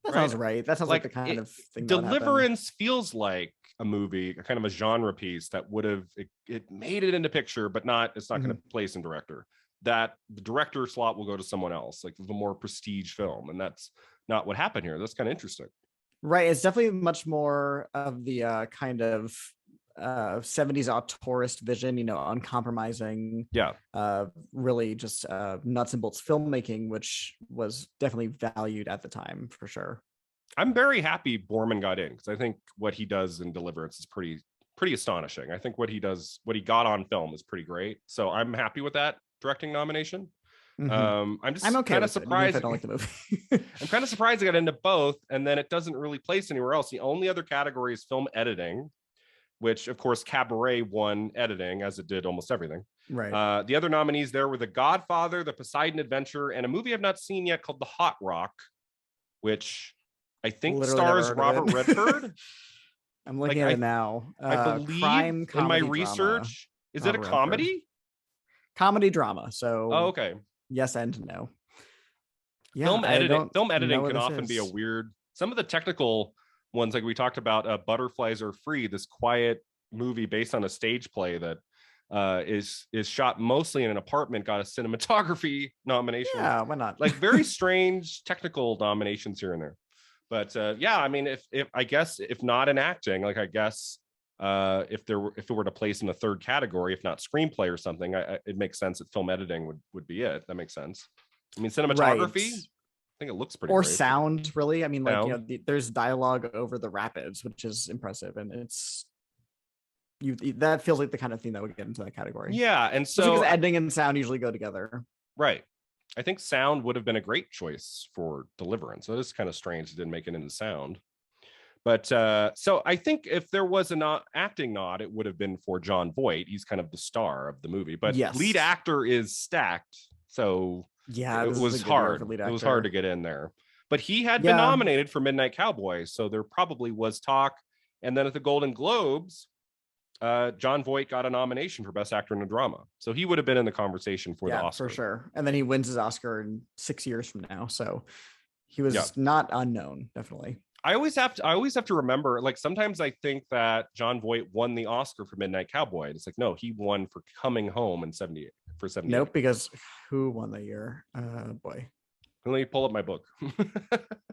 That sounds right. That sounds like the kind of thing. Deliverance feels like a movie, a kind of a genre piece that would have it made it into picture, but it's not going to place in director. That the director slot will go to someone else, like the more prestige film, and that's not what happened here. That's kind of interesting. Right. It's definitely much more of the kind of 70s auteurist vision, uncompromising, really just nuts and bolts filmmaking, which was definitely valued at the time for sure. I'm very happy Boorman got in because I think what he does in Deliverance is pretty pretty astonishing. I think what he got on film is pretty great. So I'm happy with that directing nomination. I'm okay kind of surprised. I don't like the movie. I'm kind of surprised I got into both, and then it doesn't really place anywhere else. The only other category is film editing, which of course Cabaret won editing, as it did almost everything. Right. The other nominees there were The Godfather, The Poseidon Adventure, and a movie I've not seen yet called The Hot Rock, which I think stars Robert Redford. I'm looking at it now. I believe crime, in my research, is it a comedy? Comedy drama. So okay. Yes and no. Yeah, film editing can often be a weird. Some of the technical ones, like we talked about, Butterflies Are Free, this quiet movie based on a stage play that is shot mostly in an apartment, got a cinematography nomination. Yeah, why not? Like very strange technical nominations here and there. But yeah, I mean, if I guess if not in acting, like I guess if it were to place in a third category, if not screenplay or something, it makes sense that film editing would be it. That makes sense. I mean, cinematography. Right. I think it looks pretty. Or great. Sound, really. I mean, like sound. There's dialogue over the rapids, which is impressive, and that feels like the kind of thing that would get into that category. Yeah, and so because editing and sound usually go together. Right. I think sound would have been a great choice for Deliverance. So it is kind of strange it didn't make it into sound. But so I think if there was an acting nod, it would have been for Jon Voight. He's kind of the star of the movie. But lead actor is stacked. So yeah, it was hard. It was hard to get in there. But he had been nominated for Midnight Cowboy. So there probably was talk. And then at the Golden Globes, Jon Voight got a nomination for Best Actor in a Drama. So he would have been in the conversation for the Oscar. For sure. And then he wins his Oscar in 6 years from now. So he was not unknown, definitely. I always have to remember, like, sometimes I think that Jon Voight won the Oscar for Midnight Cowboy. It's like, no, he won for Coming Home in 78 for 78. Nope, because who won that year? Boy. Let me pull up my book.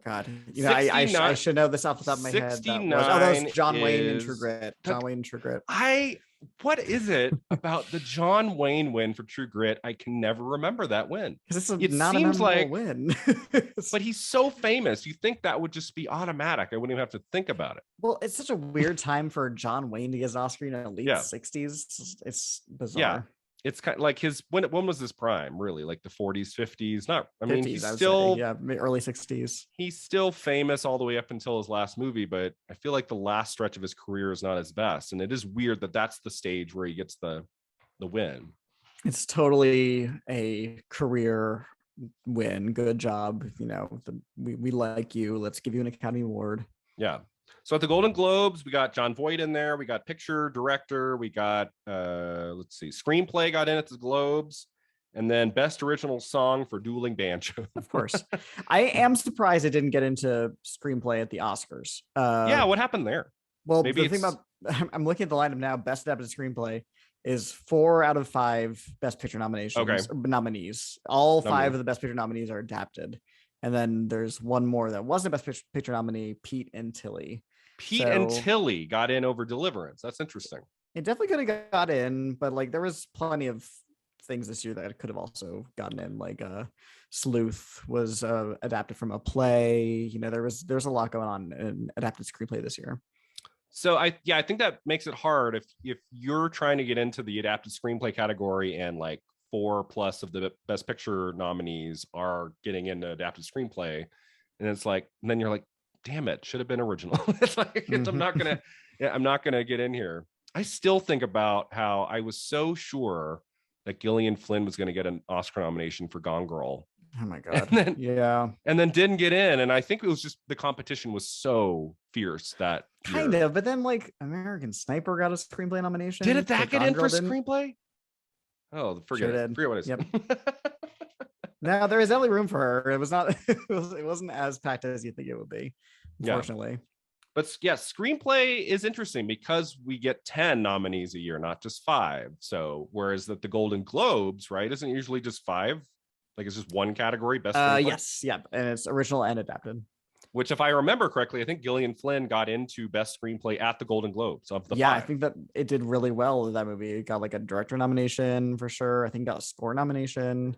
God, I should know this off the top of my head. That was John Wayne and True Grit. John Wayne and True Grit. What is it about the John Wayne win for True Grit? I can never remember that win. Because it seems like win. But he's so famous. You think that would just be automatic. I wouldn't even have to think about it. Well, it's such a weird time for John Wayne to get his Oscar in the late 60s. It's bizarre. Yeah. It's kind of like when was his prime, really? Like the 40s, 50s? Not, I 50s, mean, he's still early 60s. He's still famous all the way up until his last movie, but I feel like the last stretch of his career is not his best. And it is weird that that's the stage where he gets the win. It's totally a career win. Good job. We like you. Let's give you an Academy Award. Yeah. So at the Golden Globes, we got Jon Voight in there. We got picture, director. We got, screenplay got in at the Globes. And then best original song for Dueling Banjos. Of course. I am surprised it didn't get into screenplay at the Oscars. What happened there? Well, maybe the thing about, I'm looking at the lineup now, best adapted screenplay is 4 out of 5 best picture nominations, nominees. All 5 of the best picture nominees are adapted. And then there's one more that wasn't a best picture nominee, Pete and Tilly. Pete and Tilly got in over Deliverance. That's interesting. It definitely could have got in, but like there was plenty of things this year that could have also gotten in. Like Sleuth was adapted from a play. There's a lot going on in adapted screenplay this year. So I think that makes it hard if you're trying to get into the adapted screenplay category and like 4+ of the best picture nominees are getting into adapted screenplay, and it's like, and then you're like, damn it, should have been original. It's like, I'm not gonna get in here. I still think about how I was so sure that Gillian Flynn was going to get an Oscar nomination for Gone Girl. Oh my god. And then didn't get in, and I think it was just the competition was so fierce that kind of. But then like American Sniper got a screenplay nomination. Did that get in for screenplay? Oh, forget what it is. Yep. No, there is definitely room for her. It was not. It wasn't as packed as you think it would be, unfortunately. Yeah. But yeah, screenplay is interesting because we get 10 nominees a year, not just 5. So whereas that the Golden Globes, right, isn't usually just 5. Like it's just one category, best screenplay. Yes, yeah, and it's original and adapted. Which, if I remember correctly, I think Gillian Flynn got into best screenplay at the Golden Globes of the 5. I think that it did really well with that movie. It got like a director nomination for sure. I think it got a score nomination.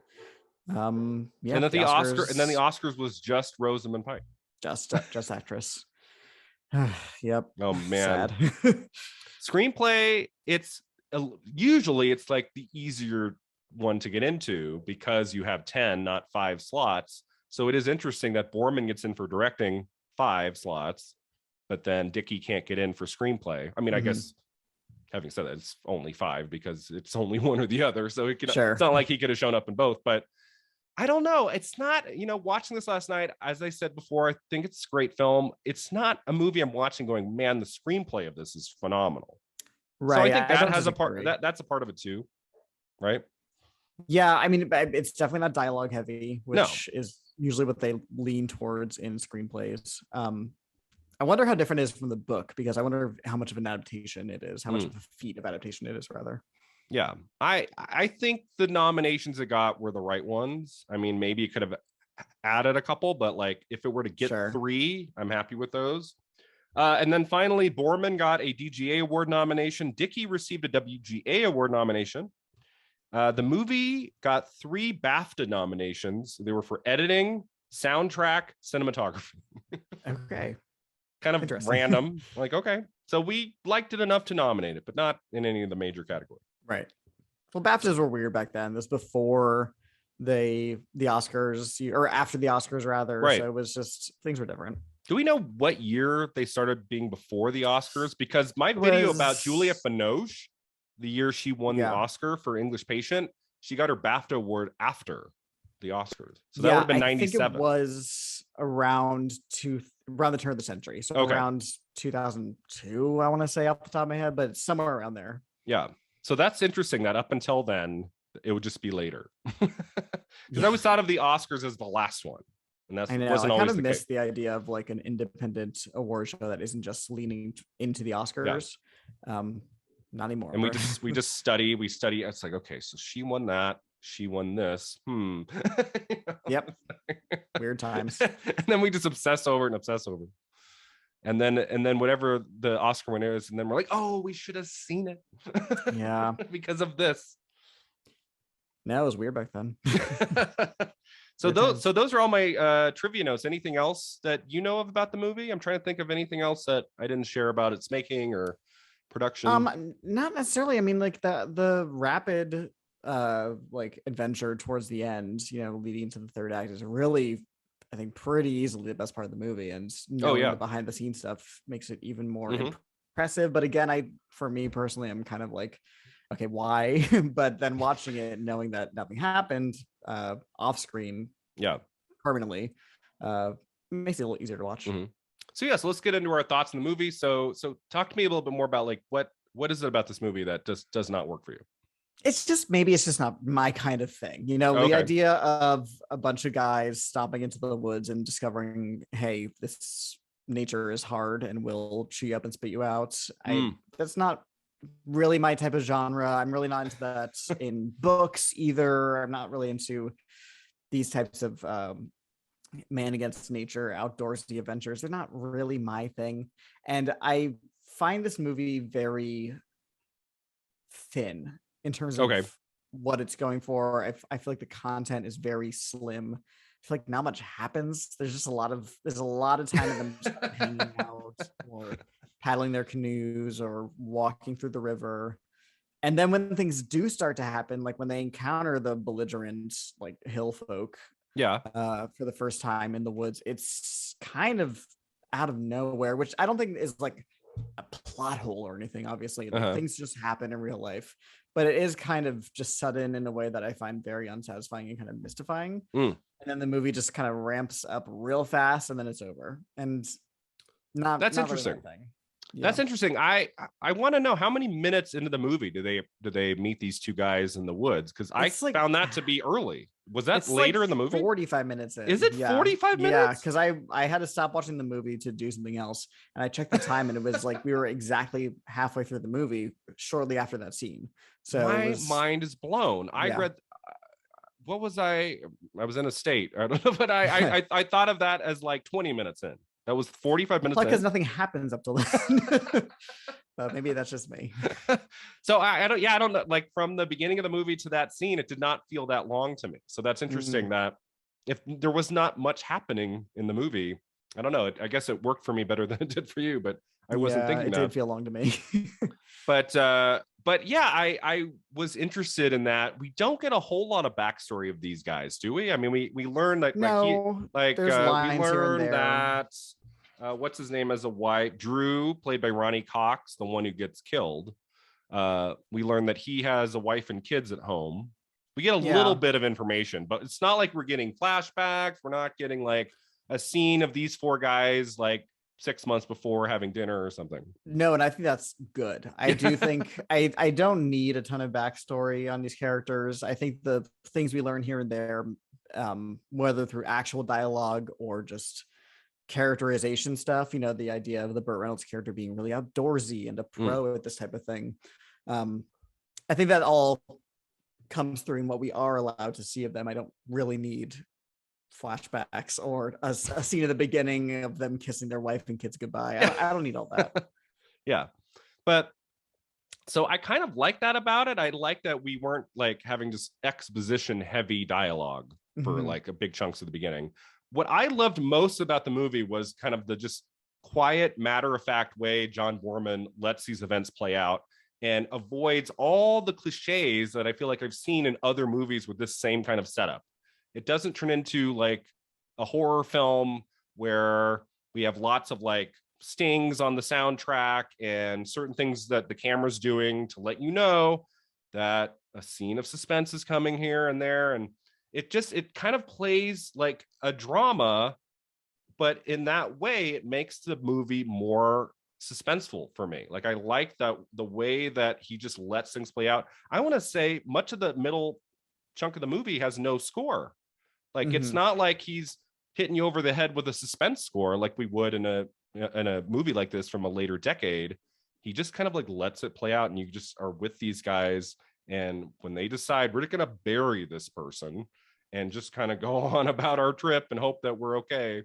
And then the Oscars was just Rosamund Pike. Just actress. Yep. Oh man. Sad. Screenplay, it's usually it's like the easier one to get into because you have 10, not 5 slots. So it is interesting that Boorman gets in for directing 5 slots, but then Dickey can't get in for screenplay. I mean, I guess having said that, it's only 5 because it's only one or the other. So it's not like he could have shown up in both, but I don't know. It's not, watching this last night, as I said before, I think it's a great film. It's not a movie I'm watching going, man, the screenplay of this is phenomenal. Right. So I think that has a part, that's a part of it too. Right. Yeah. I mean, it's definitely not dialogue heavy, which is usually what they lean towards in screenplays. I wonder how different it is from the book, because I wonder how much of an adaptation it is, how much of a feat of adaptation it is, rather. Yeah, I think the nominations it got were the right ones. I mean, maybe it could have added a couple, but like if it were to get 3, I'm happy with those. And then finally, Boorman got a DGA award nomination. Dickey received a WGA award nomination. The movie got 3 BAFTA nominations. They were for editing, soundtrack, cinematography. Okay. Kind of random. Like, okay. So we liked it enough to nominate it, but not in any of the major categories. Right. Well, BAFTAs were weird back then. This before the Oscars, or after the Oscars, rather. Right. So it was just, things were different. Do we know what year they started being before the Oscars? Because my video about Juliette Binoche, the year she won the Oscar for English Patient, she got her BAFTA award after the Oscars. So that would have been 97. I think it was around the turn of the century. So around 2002, I want to say off the top of my head, but somewhere around there. Yeah. So that's interesting that up until then, it would just be later. Because I always thought of the Oscars as the last one. And that's wasn't always the case. I kind of missed the idea of like an independent award show that isn't just leaning into the Oscars. Yeah. Not anymore. And we just study. It's like, okay, so she won that. She won this. Yep. Weird times. And then we just obsess over it. And then whatever the Oscar winner is, and then we're like, oh, we should have seen it. Yeah. Because of this. No, it was weird back then. So those are all my trivia notes. Anything else that you know of about the movie? I'm trying to think of anything else that I didn't share about its making or production. Not necessarily. I mean, like the rapid like adventure towards the end, leading into the third act is really, I think, pretty easily the best part of the movie, and the behind the scenes stuff makes it even more impressive. But again, for me personally, I'm kind of like, okay, why? But then watching it, knowing that nothing happened off screen, permanently, makes it a little easier to watch. So so let's get into our thoughts on the movie. So talk to me a little bit more about like what is it about this movie that just does not work for you? It's just not my kind of thing. The idea of a bunch of guys stomping into the woods and discovering, hey, this nature is hard and will chew you up and spit you out. That's not really my type of genre. I'm really not into that in books either. I'm not really into these types of man against nature, outdoorsy adventures. They're not really my thing. And I find this movie very thin in terms of what it's going for. I feel like the content is very slim. I feel like not much happens. There's a lot of time of them just hanging out or paddling their canoes or walking through the river. And then when things do start to happen, like when they encounter the belligerent like hill folk for the first time in the woods, it's kind of out of nowhere, which I don't think is like a plot hole or anything. Obviously, things just happen in real life, but it is kind of just sudden in a way that I find very unsatisfying and kind of mystifying. And then the movie just kind of ramps up real fast, and then it's over. And that's interesting. That's interesting. I want to know how many minutes into the movie do they meet these two guys in the woods? Because I found that to be early. Was that later in the movie? 45 minutes in. Is it 45 minutes? Yeah, because I had to stop watching the movie to do something else, and I checked the time, and it was like we were exactly halfway through the movie shortly after that scene. So my mind is blown. I read. What was I was in a state. I don't know, but I thought of that as like 20 minutes in. That was 45 minutes. Because nothing happens up till then. But maybe that's just me. So I don't know. Like from the beginning of the movie to that scene, it did not feel that long to me. So that's interesting that if there was not much happening in the movie, I don't know. I guess it worked for me better than it did for you, but I wasn't Yeah, thinking it that. did feel long to me. But yeah, I was interested in that. We don't get a whole lot of backstory of these guys, do we? I mean, we learn that No, there's we lines here and learn there. that what's his name as a wife, Drew, played by Ronnie Cox, the one who gets killed. We learn that he has a wife and kids at home. We get a little Yeah. bit of information, but it's not like we're getting flashbacks. We're not getting like a scene of these four guys like 6 months before having dinner or something. No, and I think that's good. I do think I don't need a ton of backstory on these characters. I think the things we learn here and there, whether through actual dialogue or just characterization stuff, you know, the idea of the Burt Reynolds character being really outdoorsy and a pro at this type of thing. I think that all comes through in what we are allowed to see of them. I don't really need flashbacks or a scene at the beginning of them kissing their wife and kids goodbye. I don't need all that. Yeah. But so I kind of like that about it. I like that we weren't like having just exposition heavy dialogue for like a big chunks of the beginning. What I loved most about the movie was kind of the just quiet, matter-of-fact way John Boorman lets these events play out and avoids all the cliches that I feel like I've seen in other movies with this same kind of setup. It doesn't turn into like a horror film where we have lots of like stings on the soundtrack and certain things that the camera's doing to let you know that a scene of suspense is coming here and there. And it kind of plays like a drama, but in that way, it makes the movie more suspenseful for me. Like I like that the way that he just lets things play out. I want to say much of the middle chunk of the movie has no score. Like it's not like he's hitting you over the head with a suspense score like we would in a movie like this from a later decade. He just kind of like lets it play out and you just are with these guys, and when they decide we're going to bury this person and just kind of go on about our trip and hope that we're okay.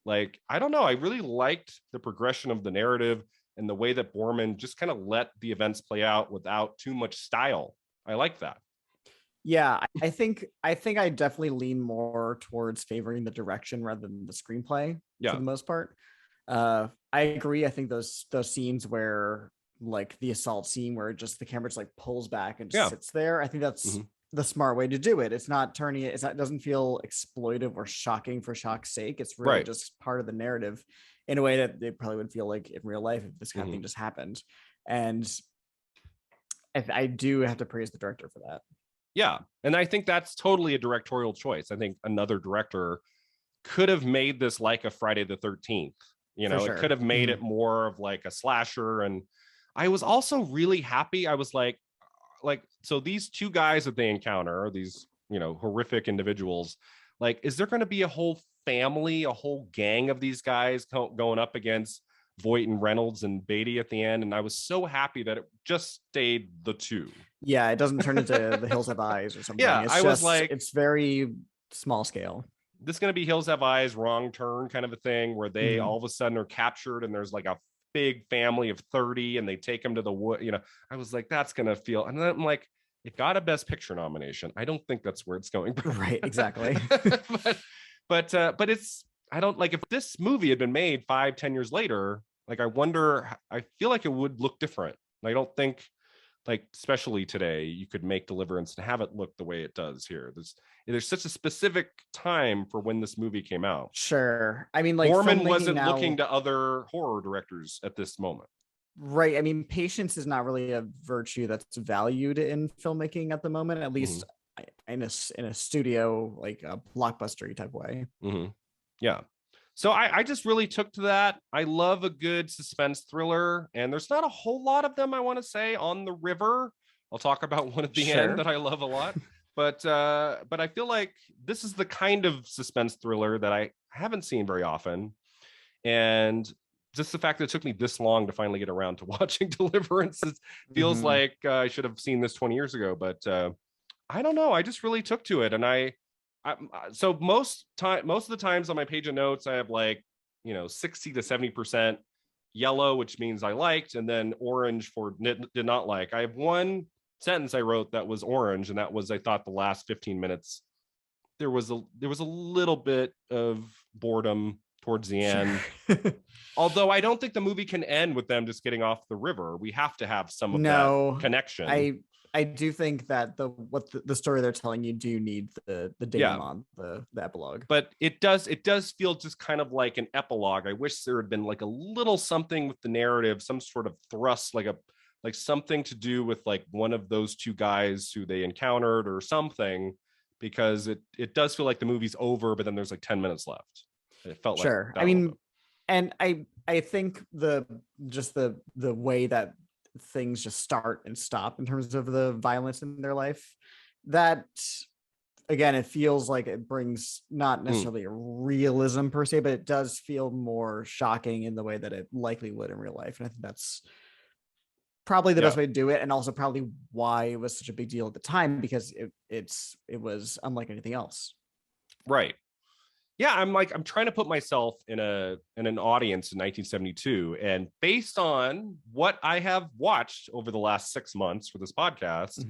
Like, I don't know. I really liked the progression of the narrative and the way that Boorman just kind of let the events play out without too much style. I like that. Yeah, I think I definitely lean more towards favoring the direction rather than the screenplay for the most part. I agree. I think those scenes where like the assault scene where just the camera just like pulls back and just sits there, I think that's the smart way to do it. It's not turning it, it doesn't feel exploitive or shocking for shock's sake. It's really just part of the narrative in a way that it probably would feel like in real life if this kind of thing just happened. And I do have to praise the director for that. Yeah. And I think that's totally a directorial choice. I think another director could have made this like a Friday the 13th. You know, it could have made it more of like a slasher. And I was also really happy. I was like, so these two guys that they encounter, these, you know, horrific individuals, like, is there going to be a whole family, a whole gang of these guys going up against Voight and Reynolds and Beatty at the end? And I was so happy that it just stayed the two. Yeah, it doesn't turn into The Hills Have Eyes or something. Yeah, I was like, it's very small scale. This is going to be Hills Have Eyes, Wrong Turn kind of a thing where they all of a sudden are captured and there's like a big family of 30 and they take them to the wood. You know, I was like, that's going to feel, and then I'm like, it got a Best Picture nomination. I don't think that's where it's going. Right, exactly. but it's, I don't like, if this movie had been made 5-10 years later, like, I wonder, I feel like it would look different. I don't think, like, especially today, you could make Deliverance and have it look the way it does here. There's such a specific time for when this movie came out. Sure. I mean, like, Boorman wasn't looking to other horror directors at this moment. Right. I mean, patience is not really a virtue that's valued in filmmaking at the moment, at least in a studio, like a blockbuster type way. Yeah. So I just really took to that. I love a good suspense thriller, and there's not a whole lot of them, I want to say, on the river. I'll talk about one at the end that I love a lot. But I feel like this is the kind of suspense thriller that I haven't seen very often. And just the fact that it took me this long to finally get around to watching Deliverance feels like I should have seen this 20 years ago. But I don't know. I just really took to it. And so most of the times on my page of notes, I have like, 60 to 70% yellow, which means I liked, and then orange for did not like. I have one sentence I wrote that was orange, and that was, I thought the last 15 minutes there was a little bit of boredom towards the end. Although I don't think the movie can end with them just getting off the river. We have to have some of that connection. I do think that the story they're telling you do need the denouement, the epilogue. But it does feel just kind of like an epilogue. I wish there had been like a little something with the narrative, some sort of thrust, like something to do with like one of those two guys who they encountered or something, because it does feel like the movie's over, but then there's like 10 minutes left. It felt sure. I mean, and I think the way that things just start and stop in terms of the violence in their life, that again, it feels like it brings not necessarily a realism per se, but it does feel more shocking in the way that it likely would in real life. And I think that's probably the best way to do it, and also probably why it was such a big deal at the time, because it was unlike anything else. Right. Yeah, I'm trying to put myself in an audience in 1972, and based on what I have watched over the last 6 months for this podcast,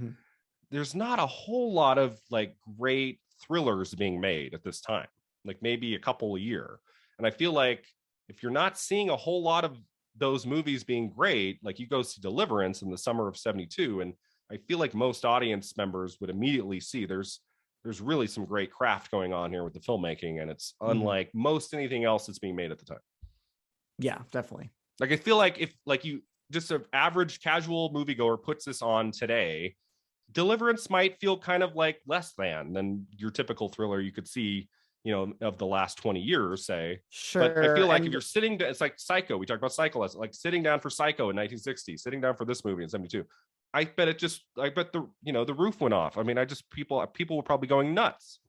there's not a whole lot of like great thrillers being made at this time, like maybe a couple a year. And I feel like if you're not seeing a whole lot of those movies being great, like you go see Deliverance in the summer of 72, and I feel like most audience members would immediately see there's really some great craft going on here with the filmmaking, and it's unlike most anything else that's being made at the time. Yeah, definitely. Like I feel like if like you just an average casual moviegoer puts this on today, Deliverance might feel kind of like less than your typical thriller you could see, you know, of the last 20 years, say. Sure. But I feel like if you're sitting, it's like Psycho. We talked about Psycho, like sitting down for Psycho in 1960, sitting down for this movie in 72. I bet the roof went off. I mean, people were probably going nuts.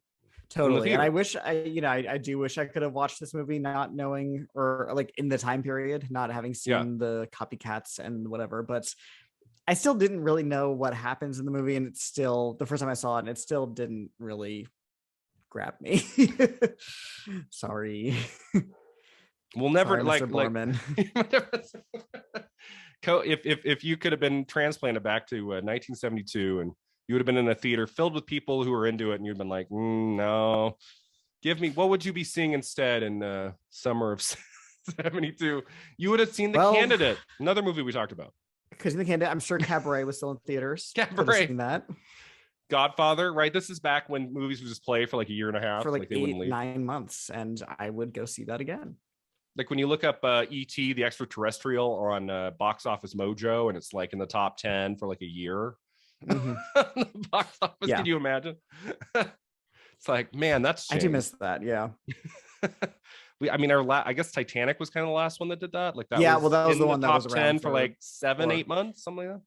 Totally. And I do wish I could have watched this movie not knowing, or like in the time period, not having seen the copycats and whatever, but I still didn't really know what happens in the movie. And it's still the first time I saw it, and it still didn't really grab me. Sorry. We'll never Mr. Borman. If you could have been transplanted back to 1972, and you would have been in a theater filled with people who were into it, and you'd been like, no, give me, what would you be seeing instead in summer of 72? You would have seen The Candidate, another movie we talked about. Because in The Candidate, I'm sure Cabaret was still in theaters. Cabaret. Seen that. Godfather, right? This is back when movies would just play for like a year and a half. For like 8-9 months, and I would go see that again. Like when you look up E.T. the Extraterrestrial on Box Office Mojo, and it's like in the top 10 for like a year. The box office, can you imagine? It's like, man, that's I do miss that. Yeah. I guess Titanic was kind of the last one that did that. Like that. Yeah, well, that was the one that was top 10 for like 7-8 months, something like that.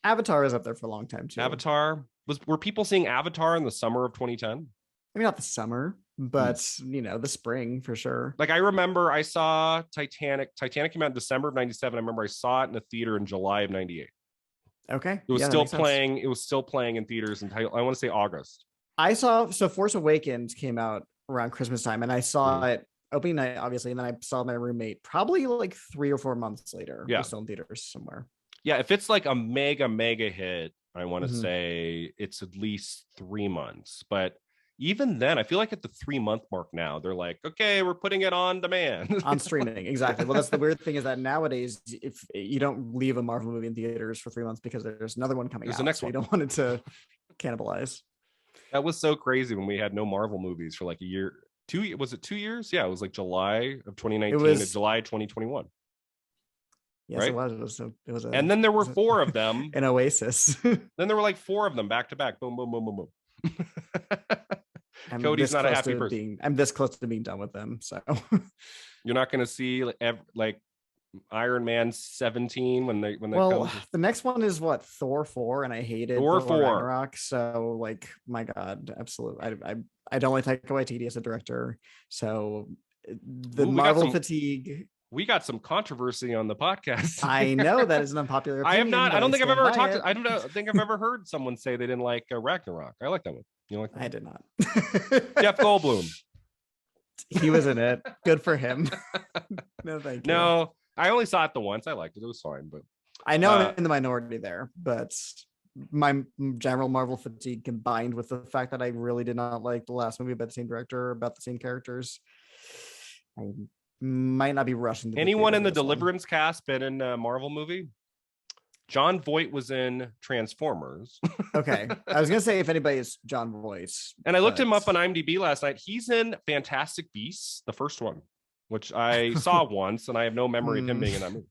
Avatar is up there for a long time too. Avatar were people seeing Avatar in the summer of 2010? I mean, not the summer, but the spring for sure. Like I remember I saw Titanic. Titanic came out in December of 97. I remember I saw it in the theater in July of 98. Okay. It was still playing. It was still playing in theaters until I want to say August. I saw Force Awakens came out around Christmas time, and I saw it opening night, obviously, and then I saw my roommate probably like 3 or 4 months later. Yeah, still in theaters somewhere. Yeah, if it's like a mega hit, I want to say it's at least 3 months. But even then, I feel like at the 3-month mark now, they're like, okay, we're putting it on demand. On streaming, exactly. Well, that's the weird thing, is that nowadays, if you don't leave a Marvel movie in theaters for 3 months because there's another one coming out, the next one. You don't want it to cannibalize. That was so crazy when we had no Marvel movies for like a year. Was it 2 years? Yeah, it was like July of 2019 to July 2021. Yes, right? It was. And then there were 4 of them. An oasis. Then there were like 4 of them back to back. Boom, boom, boom, boom, boom. Cody's not a happy person. I'm this close to being done with them, so you're not going to see like Iron Man 17 when they come. The next one is what, Thor 4, and I hated Thor 4 Ragnarok, so like, my god, absolutely. I don't like Taika Waititi as a director, so the Marvel fatigue. We got some controversy on the podcast. I know that is an unpopular opinion. I have not. I don't think I've ever talked. I don't think I've ever heard someone say they didn't like Ragnarok. I like that one. You like that? I did not. Jeff Goldblum. He was in it. Good for him. No, thank you. No, I only saw it the once. I liked it. It was fine, but I know I'm in the minority there. But my general Marvel fatigue, combined with the fact that I really did not like the last movie by the same director, about the same characters, might not be rushing. Anyone in the Deliverance cast been in a Marvel movie? Jon Voight was in Transformers. Okay. I was going to say if anybody is Jon Voight. And I looked him up on IMDb last night. He's in Fantastic Beasts, the first one, which I saw once, and I have no memory of him being in that movie.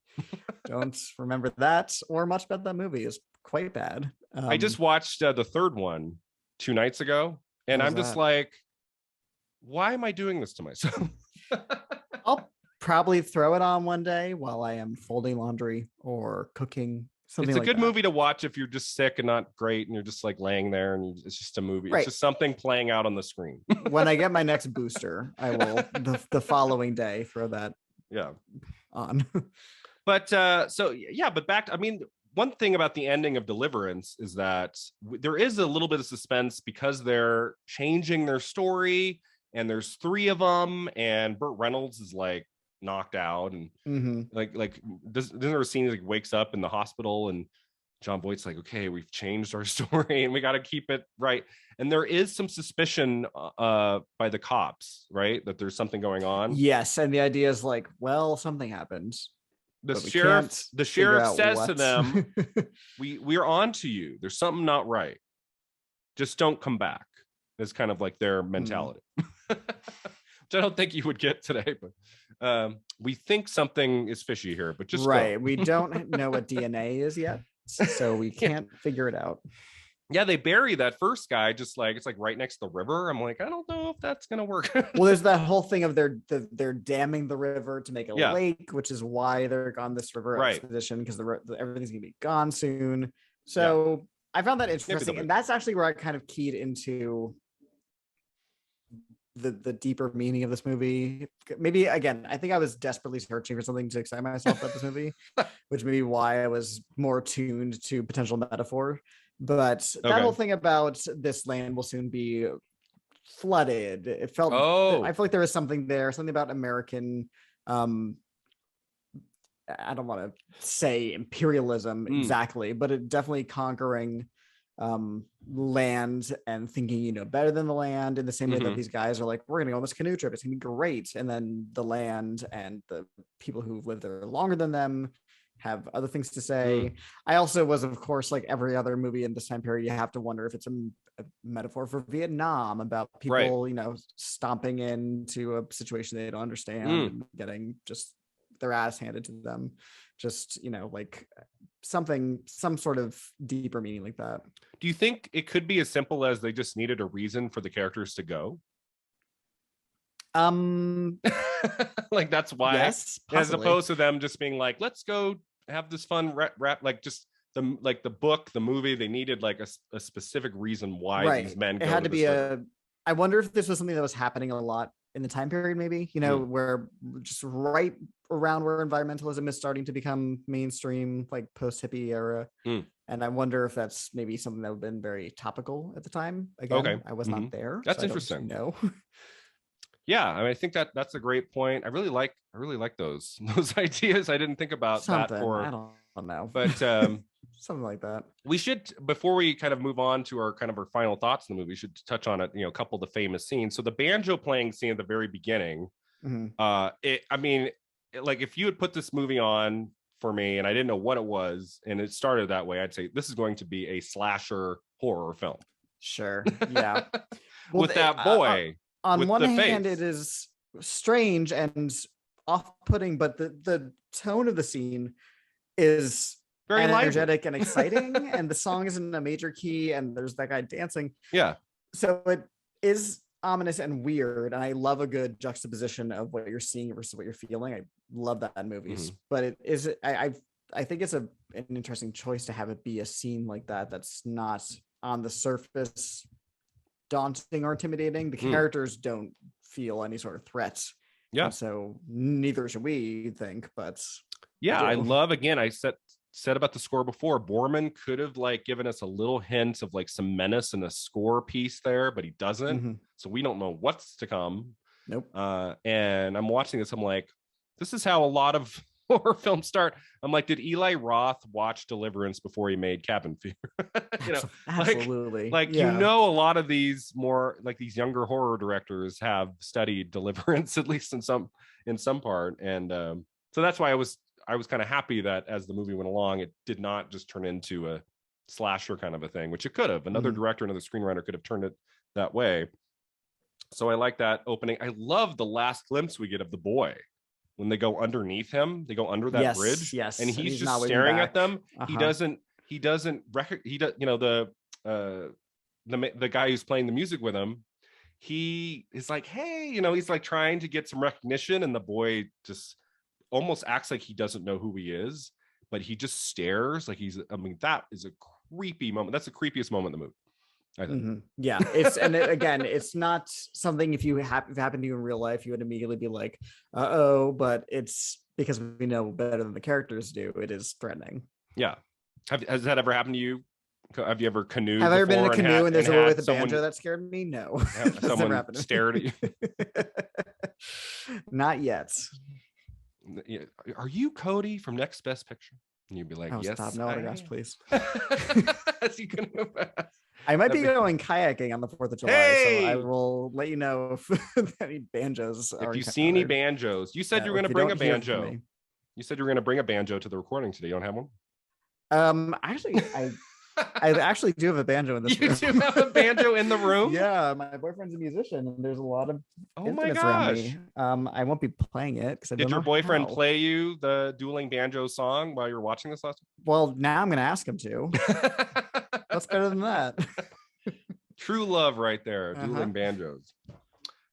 Don't remember that or much about that movie. It's quite bad. I just watched the third one 2 nights ago, and I'm just like, why am I doing this to myself? I'll probably throw it on one day while I am folding laundry or cooking. Something it's a good movie to watch if you're just sick and not great and you're just like laying there and it's just a movie. Right. It's just something playing out on the screen. When I get my next booster, I will the following day throw that on. But but back to, I mean, one thing about the ending of Deliverance is that there is a little bit of suspense because they're changing their story and there's 3 of them and Burt Reynolds is like knocked out and like doesn't there a scene like wakes up in the hospital and Jon Voight's like, okay, we've changed our story and we got to keep it right. And there is some suspicion by the cops, right, that there's something going on. Yes, and the idea is like, well, something happens. The sheriff says to them, we're on to you. There's something not right. Just don't come back. It's kind of like their mentality. Which I don't think you would get today, but we think something is fishy here, but just right. We don't know what DNA is yet, so we can't figure it out. Yeah, they bury that first guy just like it's like right next to the river. I'm like, I don't know if that's gonna work. Well, there's that whole thing of they're damming the river to make a lake, which is why they're on this river expedition because everything's gonna be gone soon. So I found that interesting, and that's actually where I kind of keyed into the deeper meaning of this movie. Maybe again, I think I was desperately searching for something to excite myself about this movie, which may be why I was more tuned to potential metaphor. But that whole thing about this land will soon be flooded, it felt I feel like there was something there, something about American I don't want to say imperialism exactly, but it definitely conquering land and thinking you know better than the land, in the same way that these guys are like, we're gonna go on this canoe trip, it's gonna be great, and then the land and the people who've lived there longer than them have other things to say. I also was, of course, like every other movie in this time period, you have to wonder if it's a metaphor for Vietnam, about people you know stomping into a situation they don't understand and getting just their ass handed to them, just you know, like some sort of deeper meaning like that. Do you think it could be as simple as they just needed a reason for the characters to go? Like that's why, yes, as opposed to them just being like, let's go have this fun rap, like just the book, the movie, they needed like a specific reason why these men it had to be I wonder if this was something that was happening a lot in the time period, maybe, you know, where just right around where environmentalism is starting to become mainstream, like post hippie era. And I wonder if that's maybe something that would have been very topical at the time. Again, I was not there. That's interesting. No. Yeah, I mean, I think that's a great point. I really like those ideas. I didn't think about something. That for I don't know, but something like that. We should, before we kind of move on to our final thoughts in the movie, we should touch on it. You know, a couple of the famous scenes. So the banjo playing scene at the very beginning. I mean, like if you had put this movie on for me and I didn't know what it was, and it started that way, I'd say this is going to be a slasher horror film. Sure. Yeah. Well, with that boy. On one hand, it is strange and off-putting, but the tone of the scene is very energetic and exciting, and the song is in a major key, and there's that guy dancing. Yeah. So it is ominous and weird, and I love a good juxtaposition of what you're seeing versus what you're feeling. I love that in movies, but it is I think it's an interesting choice to have it be a scene like that that's not on the surface daunting or intimidating. The characters don't feel any sort of threat. Yeah. And so neither should we think, but yeah, I love, again, I said about the score before, Borman could have like given us a little hint of like some menace in the score piece there, but he doesn't. So we don't know what's to come. Nope. And I'm watching this, I'm like, this is how a lot of horror films start. I'm like, did Eli Roth watch Deliverance before he made Cabin Fever? You know, absolutely. Like you know, a lot of these more like these younger horror directors have studied Deliverance, at least in some in some part. And so that's why I was kind of happy that as the movie went along, it did not just turn into a slasher kind of a thing, which it could have. Another director, another screenwriter could have turned it that way. So I like that opening. I love the last glimpse we get of the boy when they go underneath him. They go under that bridge, yes, and he's just staring at them. He doesn't the guy who's playing the music with him, he is like, hey, he's like trying to get some recognition, and the boy just almost acts like he doesn't know who he is, but he just stares like that is a creepy moment. That's the creepiest moment in the movie, I think. Yeah, it's not something if it happened to you in real life, you would immediately be like, uh-oh, but it's because we know better than the characters do. It is threatening. Yeah. Has that ever happened to you? Have you ever canoed? Have I ever been in a canoe and there's a boy with a banjo that scared me? No. Someone stared at you? Not yet. Are you Cody from Next Best Picture? And you'd be like, yes. Stop. No autographs, please. As you can go back. I might be going kayaking on the 4th of July, so I will let you know if any banjos are. If you see any banjos, you said you were going to bring a banjo. You said you were going to bring a banjo to the recording today. You don't have one? Actually, I actually do have a banjo in this room. You do have a banjo in the room? Yeah, my boyfriend's a musician, and there's a lot of instruments around me. I won't be playing it because did your boyfriend play you the dueling banjo song while you were watching this last week? Well, now I'm going to ask him to. What's better than that? True love right there, dueling banjos.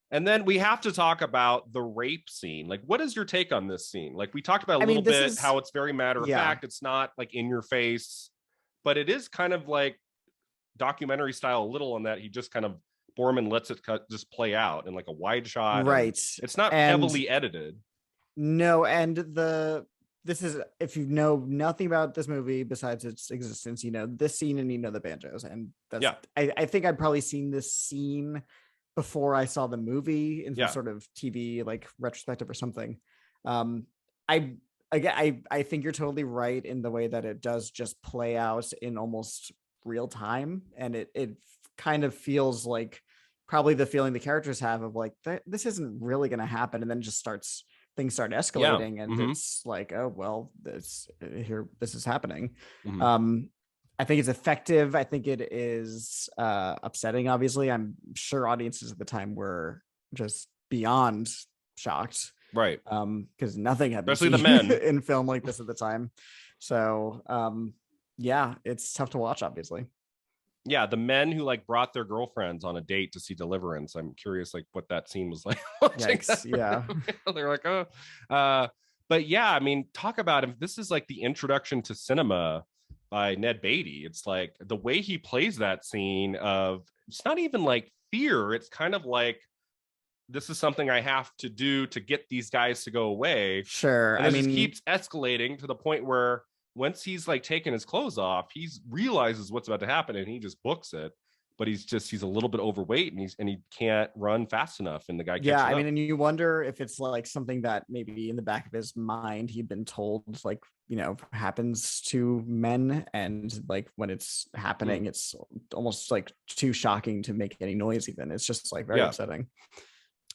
And then we have to talk about the rape scene. Like, what is your take on this scene? Like, we talked about a little bit how it's very matter of fact. It's not like in your face, but it is kind of like documentary style a little in that he just kind of, Boorman lets it just play out in like a wide shot. Right. It's not heavily edited. No, and this is, if you know nothing about this movie besides its existence, you know this scene and you know the banjos. And that's, I think I'd probably seen this scene before I saw the movie in some sort of TV like retrospective or something. I think you're totally right in the way that it does just play out in almost real time, and it kind of feels like probably the feeling the characters have of like this isn't really going to happen, and then just things start escalating, and it's like, oh well, this is happening. I think it's effective. I think it is upsetting. Obviously, I'm sure audiences at the time were just beyond shocked, right? Because nothing had been especially the men in film like this at the time. So yeah, it's tough to watch, obviously. Yeah, the men who like brought their girlfriends on a date to see Deliverance. I'm curious like what that scene was like. Yikes, yeah. They're like, oh. But yeah, I mean, talk about him. This is like the introduction to cinema by Ned Beatty. It's like the way he plays that scene of, it's not even like fear. It's kind of like, this is something I have to do to get these guys to go away. Sure. And it keeps escalating to the point where once he's like taking his clothes off, he realizes what's about to happen and he just books it. But he's a little bit overweight and he can't run fast enough. And the guy catches up. And you wonder if it's like something that maybe in the back of his mind he'd been told, like, you know, happens to men, and like when it's happening, it's almost like too shocking to make any noise. Even it's just like very upsetting.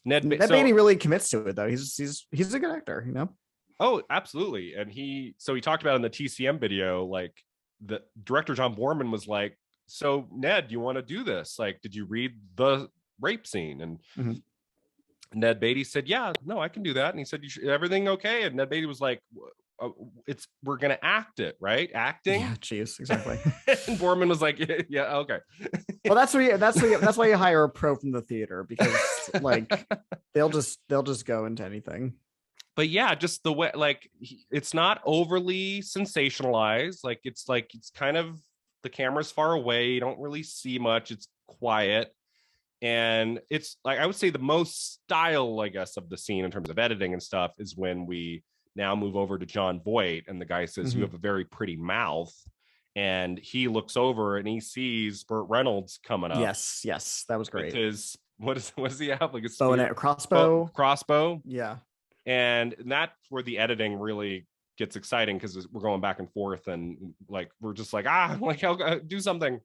Ned Beatty really commits to it though. He's a good actor, you know. Oh, absolutely. And he talked about in the TCM video, like the director John Boorman was like, so Ned, you want to do this? Like, did you read the rape scene? And Ned Beatty said, yeah, no, I can do that. And he said, everything okay? And Ned Beatty was like, we're going to act it, right? Acting. Yeah, geez, exactly. And Boorman was like, yeah, okay. Well, that's why you hire a pro from the theater, because like they'll just go into anything. But yeah, just the way, like, it's not overly sensationalized. Like it's kind of, the camera's far away. You don't really see much. It's quiet. And it's like, I would say the most style, I guess, of the scene in terms of editing and stuff is when we now move over to Jon Voight and the guy says, you have a very pretty mouth. And he looks over and he sees Burt Reynolds coming up. Yes. That was great. What does he have? Like a crossbow. Yeah. And that's where the editing really gets exciting, because we're going back and forth and like we're just like like I'll do something,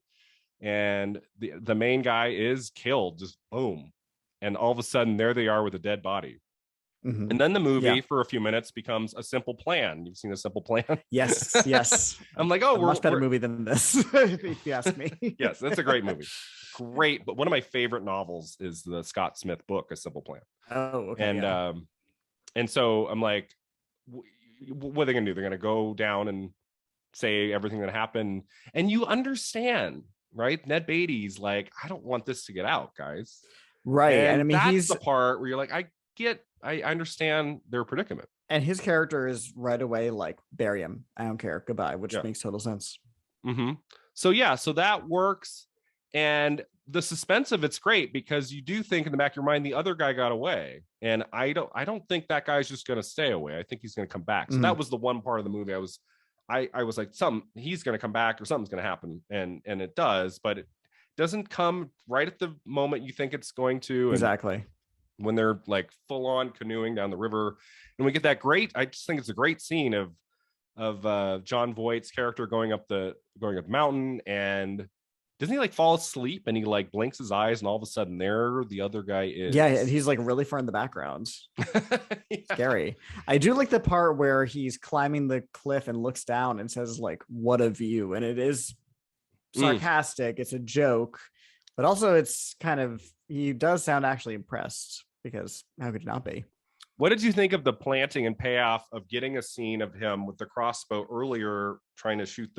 and the main guy is killed, just boom, and all of a sudden there they are with a dead body. Mhm. And then the movie Yeah. for a few minutes becomes A Simple Plan. You've seen A Simple Plan? Yes. I'm like, oh, a much better movie than this, if you ask me. Yes, that's a great movie. Great. But one of my favorite novels is the Scott Smith book, A Simple Plan. Oh, okay. And so I'm like, what are they gonna do? They're gonna go down and say everything that happened. And you understand, right? Ned Beatty's like, I don't want this to get out, guys. Right. And I mean, that's he's the part where you're like, I understand their predicament. And his character is right away like, bury him. I don't care. Goodbye, which makes total sense. Mm-hmm. So that works. And the suspense of it's great because you do think in the back of your mind the other guy got away, and I don't think that guy's just going to stay away. I think he's going to come back. So that was the one part of the movie I was like, he's going to come back or something's going to happen, and it does, but it doesn't come right at the moment you think it's going to. Exactly. When they're like full on canoeing down the river, and we get that great, I just think it's a great scene of Jon Voight's character going up the mountain, and doesn't he like fall asleep and he like blinks his eyes and all of a sudden there the other guy is. Yeah, and he's like really far in the background. Yeah. Scary. I do like the part where he's climbing the cliff and looks down and says like, what a view. And it is sarcastic. It's a joke, but also it's kind of, he does sound actually impressed, because how could you not be? What did you think of the planting and payoff of getting a scene of him with the crossbow earlier trying to shoot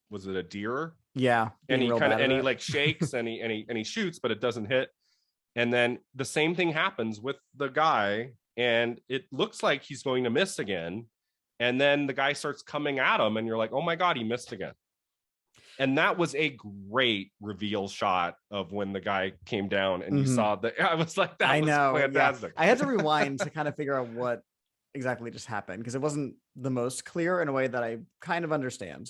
was it a deer? Yeah. And he like shakes and he shoots, but it doesn't hit. And then the same thing happens with the guy, and it looks like he's going to miss again. And then the guy starts coming at him, and you're like, oh my God, he missed again. And that was a great reveal shot of when the guy came down and you saw that. I was like, that was fantastic. Yeah. I had to rewind to kind of figure out what exactly just happened, because it wasn't the most clear in a way that I kind of understand.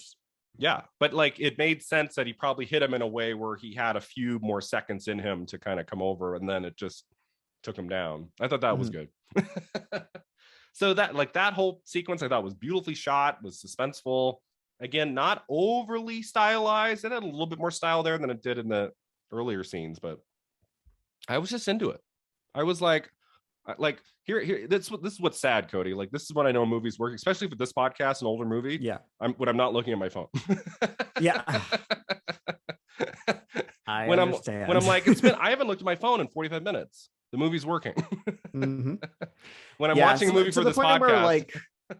Yeah, but like it made sense that he probably hit him in a way where he had a few more seconds in him to kind of come over, and then it just took him down. I thought that was good. So that whole sequence I thought was beautifully shot, was suspenseful. Again, not overly stylized. It had a little bit more style there than it did in the earlier scenes, but I was just into it. I was like here. This is what's sad, Cody. Like, this is when I know movies work, especially for this podcast, an older movie. Yeah, I'm not looking at my phone. Yeah. When I'm like, I haven't looked at my phone in 45 minutes. The movie's working. When I'm watching a movie for this podcast, where, like,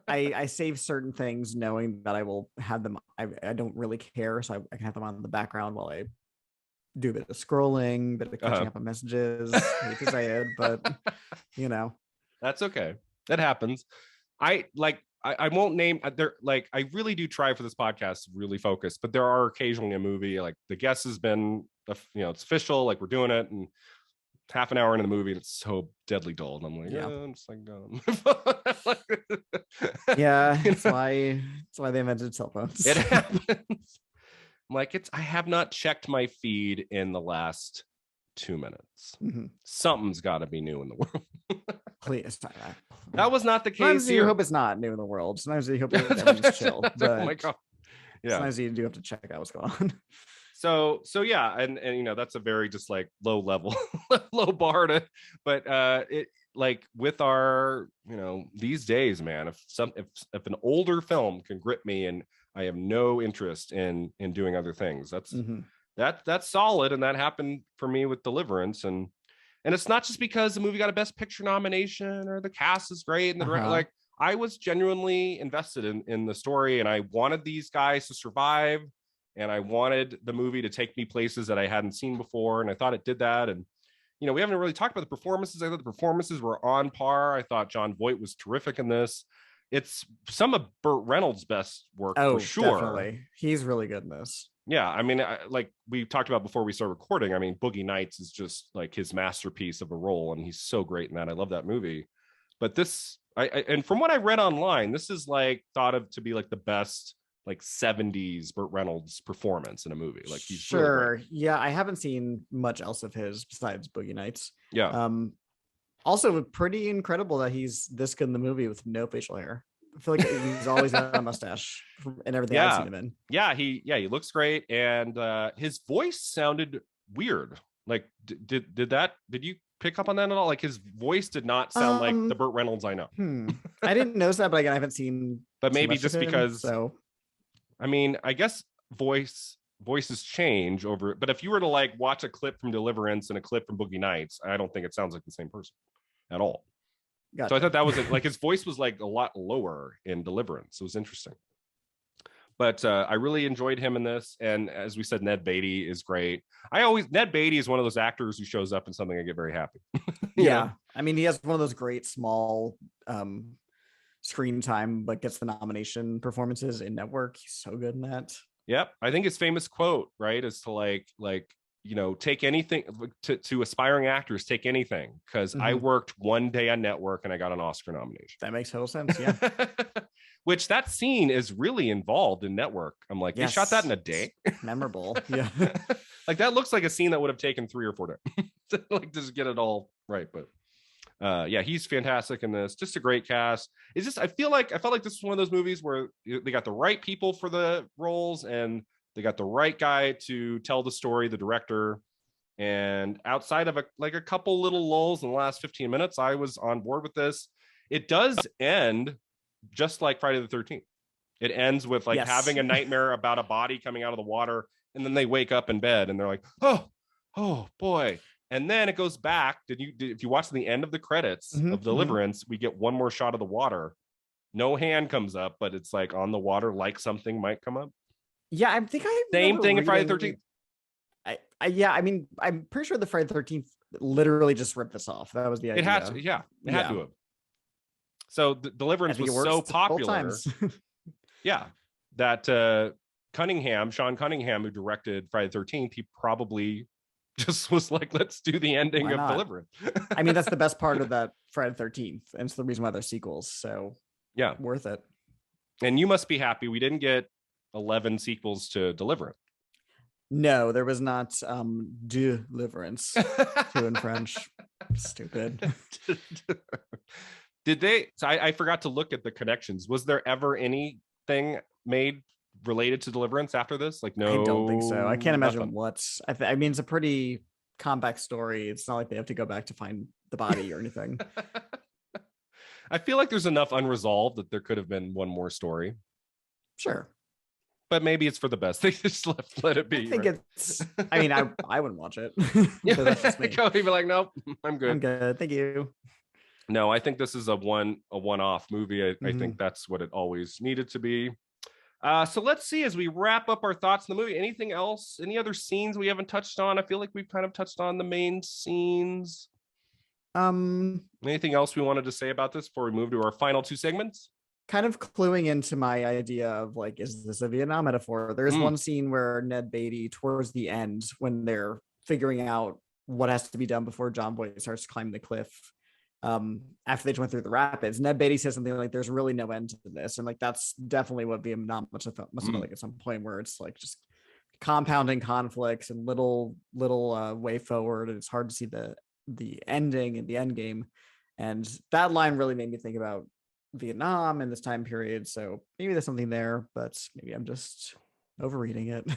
I save certain things knowing that I will have them. I don't really care, so I can have them on the background while I do a bit of scrolling, bit of catching up on messages. I hate to say it, but that's okay. That happens. I won't name there. Like, I really do try for this podcast to really focus, but there are occasionally a movie like The Guest has been, it's official. Like, we're doing it, and half an hour into the movie, and it's so deadly dull, and I'm like, I'm just like, yeah. That's why they invented cell phones. It happens. I'm like, I have not checked my feed in the last 2 minutes. Something's got to be new in the world. Please. That was not the case. Sometimes you hope it's not new in the world. Sometimes you hope everything's chill. But oh my God. Yeah. Sometimes you do have to check out what's going on. So yeah, and that's a very just like low level, low bar to, but it, like, with our, these days, man, if an older film can grip me and I have no interest in doing other things, that's solid. And that happened for me with Deliverance. And it's not just because the movie got a Best Picture nomination or the cast is great and like, I was genuinely invested in the story, and I wanted these guys to survive, and I wanted the movie to take me places that I hadn't seen before, and I thought it did that. And we haven't really talked about the performances. I thought the performances were on par. I thought Jon Voight was terrific in this. It's some of Burt Reynolds' best work, for sure. Definitely. He's really good in this. Yeah, I mean, like we talked about before we started recording, I mean, Boogie Nights is just like his masterpiece of a role, and he's so great in that. I love that movie. But this, and from what I read online, this is like thought of to be like the best like 70s Burt Reynolds performance in a movie. Like, he's sure. Really, yeah, I haven't seen much else of his besides Boogie Nights. Yeah. Also pretty incredible that he's this good in the movie with no facial hair. I feel like he's always got a mustache and everything I've seen him in. Yeah, he looks great, and his voice sounded weird. Like, did you pick up on that at all? Like his voice did not sound like the Burt Reynolds I know. I didn't notice that, but again, I haven't seen. But maybe just him, because. So, I mean, I guess voices change over. But if you were to like watch a clip from Deliverance and a clip from Boogie Nights, I don't think it sounds like the same person at all. Gotcha. So I thought that was like his voice was like a lot lower in Deliverance. It was interesting. But I really enjoyed him in this. And as we said, Ned Beatty is great. Ned Beatty is one of those actors who shows up in something I get very happy. Yeah. Know? I mean, he has one of those great small screen time, but gets the nomination performances in Network. He's so good in that. Yep. I think his famous quote, right, is to like, take anything to aspiring actors, take anything. Because I worked one day on Network and I got an Oscar nomination. That makes total sense. Yeah. Which that scene is really involved in Network. I'm like, yes. They shot that in a day. Memorable. Yeah. Like that looks like a scene that would have taken 3 or 4 days to like just get it all right. But yeah, he's fantastic in this. Just a great cast. It's just I felt like this was one of those movies where they got the right people for the roles and they got the right guy to tell the story, the director. And outside of a couple little lulls in the last 15 minutes, I was on board with this. It does end just like Friday the 13th. It ends with like having a nightmare about a body coming out of the water, and then they wake up in bed and they're like, oh boy. And then it goes back. If you watch the end of the credits of Deliverance, we get one more shot of the water. No hand comes up, but it's like on the water, like something might come up. Yeah, I think same thing in Friday the 13th. I mean, I'm pretty sure the Friday the 13th literally just ripped this off. That was the idea. It had to, it had to have. So the Deliverance was so popular. Yeah, that Sean Cunningham, who directed Friday the 13th, he probably just was like, let's do the ending of Deliverance. I mean, that's the best part of that Friday the 13th, and it's the reason why there's sequels. So yeah, worth it. And you must be happy we didn't get 11 sequels to Deliverance. No, there was not Deliverance to in French. Stupid. Did they? So I forgot to look at the connections. Was there ever anything made related to Deliverance after this? Like, no, I don't think so. I can't imagine nothing. what. I mean, it's a pretty compact story. It's not like they have to go back to find the body or anything. I feel like there's enough unresolved that there could have been one more story. Sure. But maybe it's for the best. They just let it be. I think it's. I mean, I wouldn't watch it. So that's just me. Cody be like, nope, I'm good. I'm good. Thank you. No, I think this is a one-off movie. I think that's what it always needed to be. So let's see as we wrap up our thoughts on the movie. Anything else? Any other scenes we haven't touched on? I feel like we've kind of touched on the main scenes. Anything else we wanted to say about this before we move to our final 2 segments? Kind of cluing into my idea of like, is this a Vietnam metaphor? There's one scene where Ned Beatty, towards the end, when they're figuring out what has to be done before John Boy starts climbing the cliff, after they went through the rapids, Ned Beatty says something like, there's really no end to this. And like, that's definitely what Vietnam must have felt like at some point, where it's like just compounding conflicts and little way forward. And it's hard to see the ending and the end game. And that line really made me think about Vietnam and this time period. So maybe there's something there, but maybe I'm just overreading it.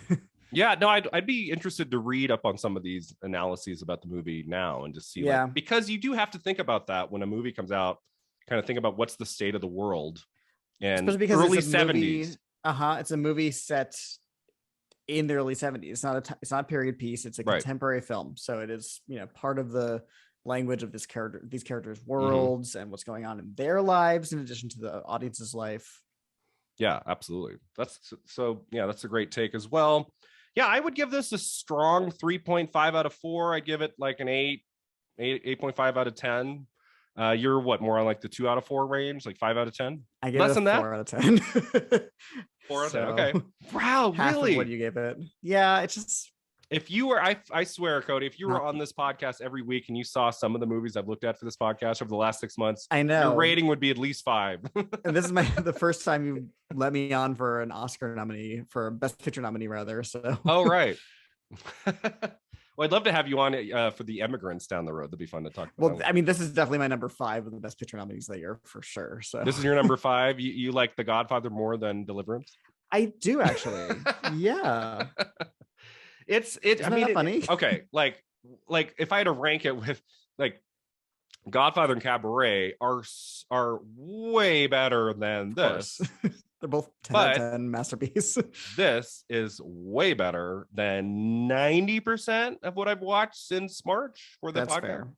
Yeah, no, I'd be interested to read up on some of these analyses about the movie now and just see, like, because you do have to think about that when a movie comes out, kind of think about what's the state of the world. And early 70s. It's a movie set in the early 70s. It's not a period piece. It's a contemporary film. So it is, part of the language of these characters' worlds and what's going on in their lives in addition to the audience's life. Yeah, absolutely. That's a great take as well. Yeah, I would give this a strong 3.5 out of 4. I'd give it like an 8.5 out of 10. You're what, more on like the 2 out of 4 range, like 5 out of 10? I give it a 4 out of 10. 4 out of 10. Okay. Wow, really? What you gave it? Yeah, it's just. If you were, I swear, Cody, if you were on this podcast every week and you saw some of the movies I've looked at for this podcast over the last 6 months, I know your rating would be at least 5. And this is the first time you let me on for an Oscar nominee, for Best Picture nominee, rather. So. Oh, right. Well, I'd love to have you on for The Emigrants down the road. That'd be fun to talk about. Well, I mean, this is definitely my number 5 of the Best Picture nominees that year, for sure. So this is your number 5. You like The Godfather more than Deliverance? I do, actually. Yeah. It's funny. Okay, like if I had to rank it with like Godfather and Cabaret are way better than this. They're both 10 out of 10 masterpiece. This is way better than 90% of what I've watched since March for the That's podcast. Fair.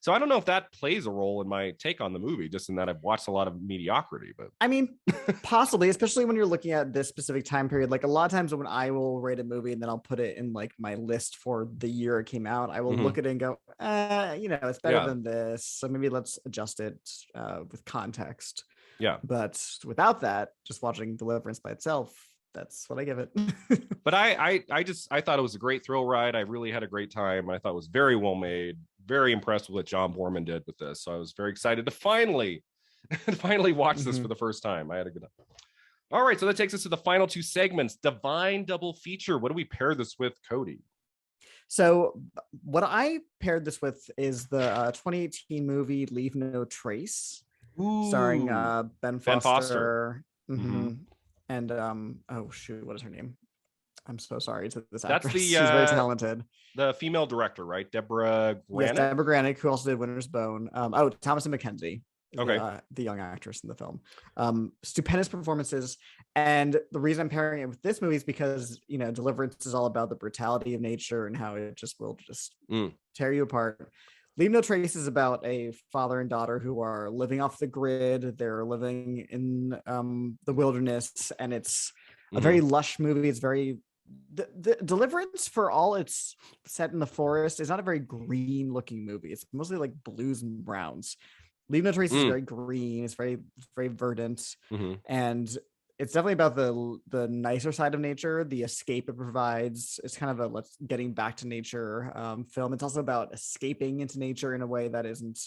So I don't know if that plays a role in my take on the movie, just in that I've watched a lot of mediocrity. But I mean, possibly, especially when you're looking at this specific time period. Like a lot of times when I will rate a movie and then I'll put it in like my list for the year it came out, I will look at it and go, it's better than this. So maybe let's adjust it with context. Yeah. But without that, just watching Deliverance by itself, that's what I give it. But I thought it was a great thrill ride. I really had a great time. I thought it was very well made. Very impressed with what John Boorman did with this. So I was very excited to finally watch this for the first time. I had a good time. All right, so that takes us to the final two segments. Divine double feature. What do we pair this with, Cody? So what I paired this with is the 2018 movie Leave No Trace. Ooh. Starring Ben Foster. And oh shoot, what is her name? I'm so sorry to this actress. She's very talented. The female director, right? Deborah Granick? Yes, Deborah Granick, who also did Winter's Bone. Thomasin McKenzie. Okay. The young actress in the film. Stupendous performances. And the reason I'm pairing it with this movie is because, Deliverance is all about the brutality of nature and how it just will tear you apart. Leave No Trace is about a father and daughter who are living off the grid. They're living in the wilderness, and it's a very lush movie. It's very the Deliverance, for all it's set in the forest, is not a very green looking movie. It's mostly like blues and browns. Leave No Trace is very green. It's very, very verdant, and it's definitely about the nicer side of nature, the escape it provides. It's kind of a getting back to nature film. It's also about escaping into nature in a way that isn't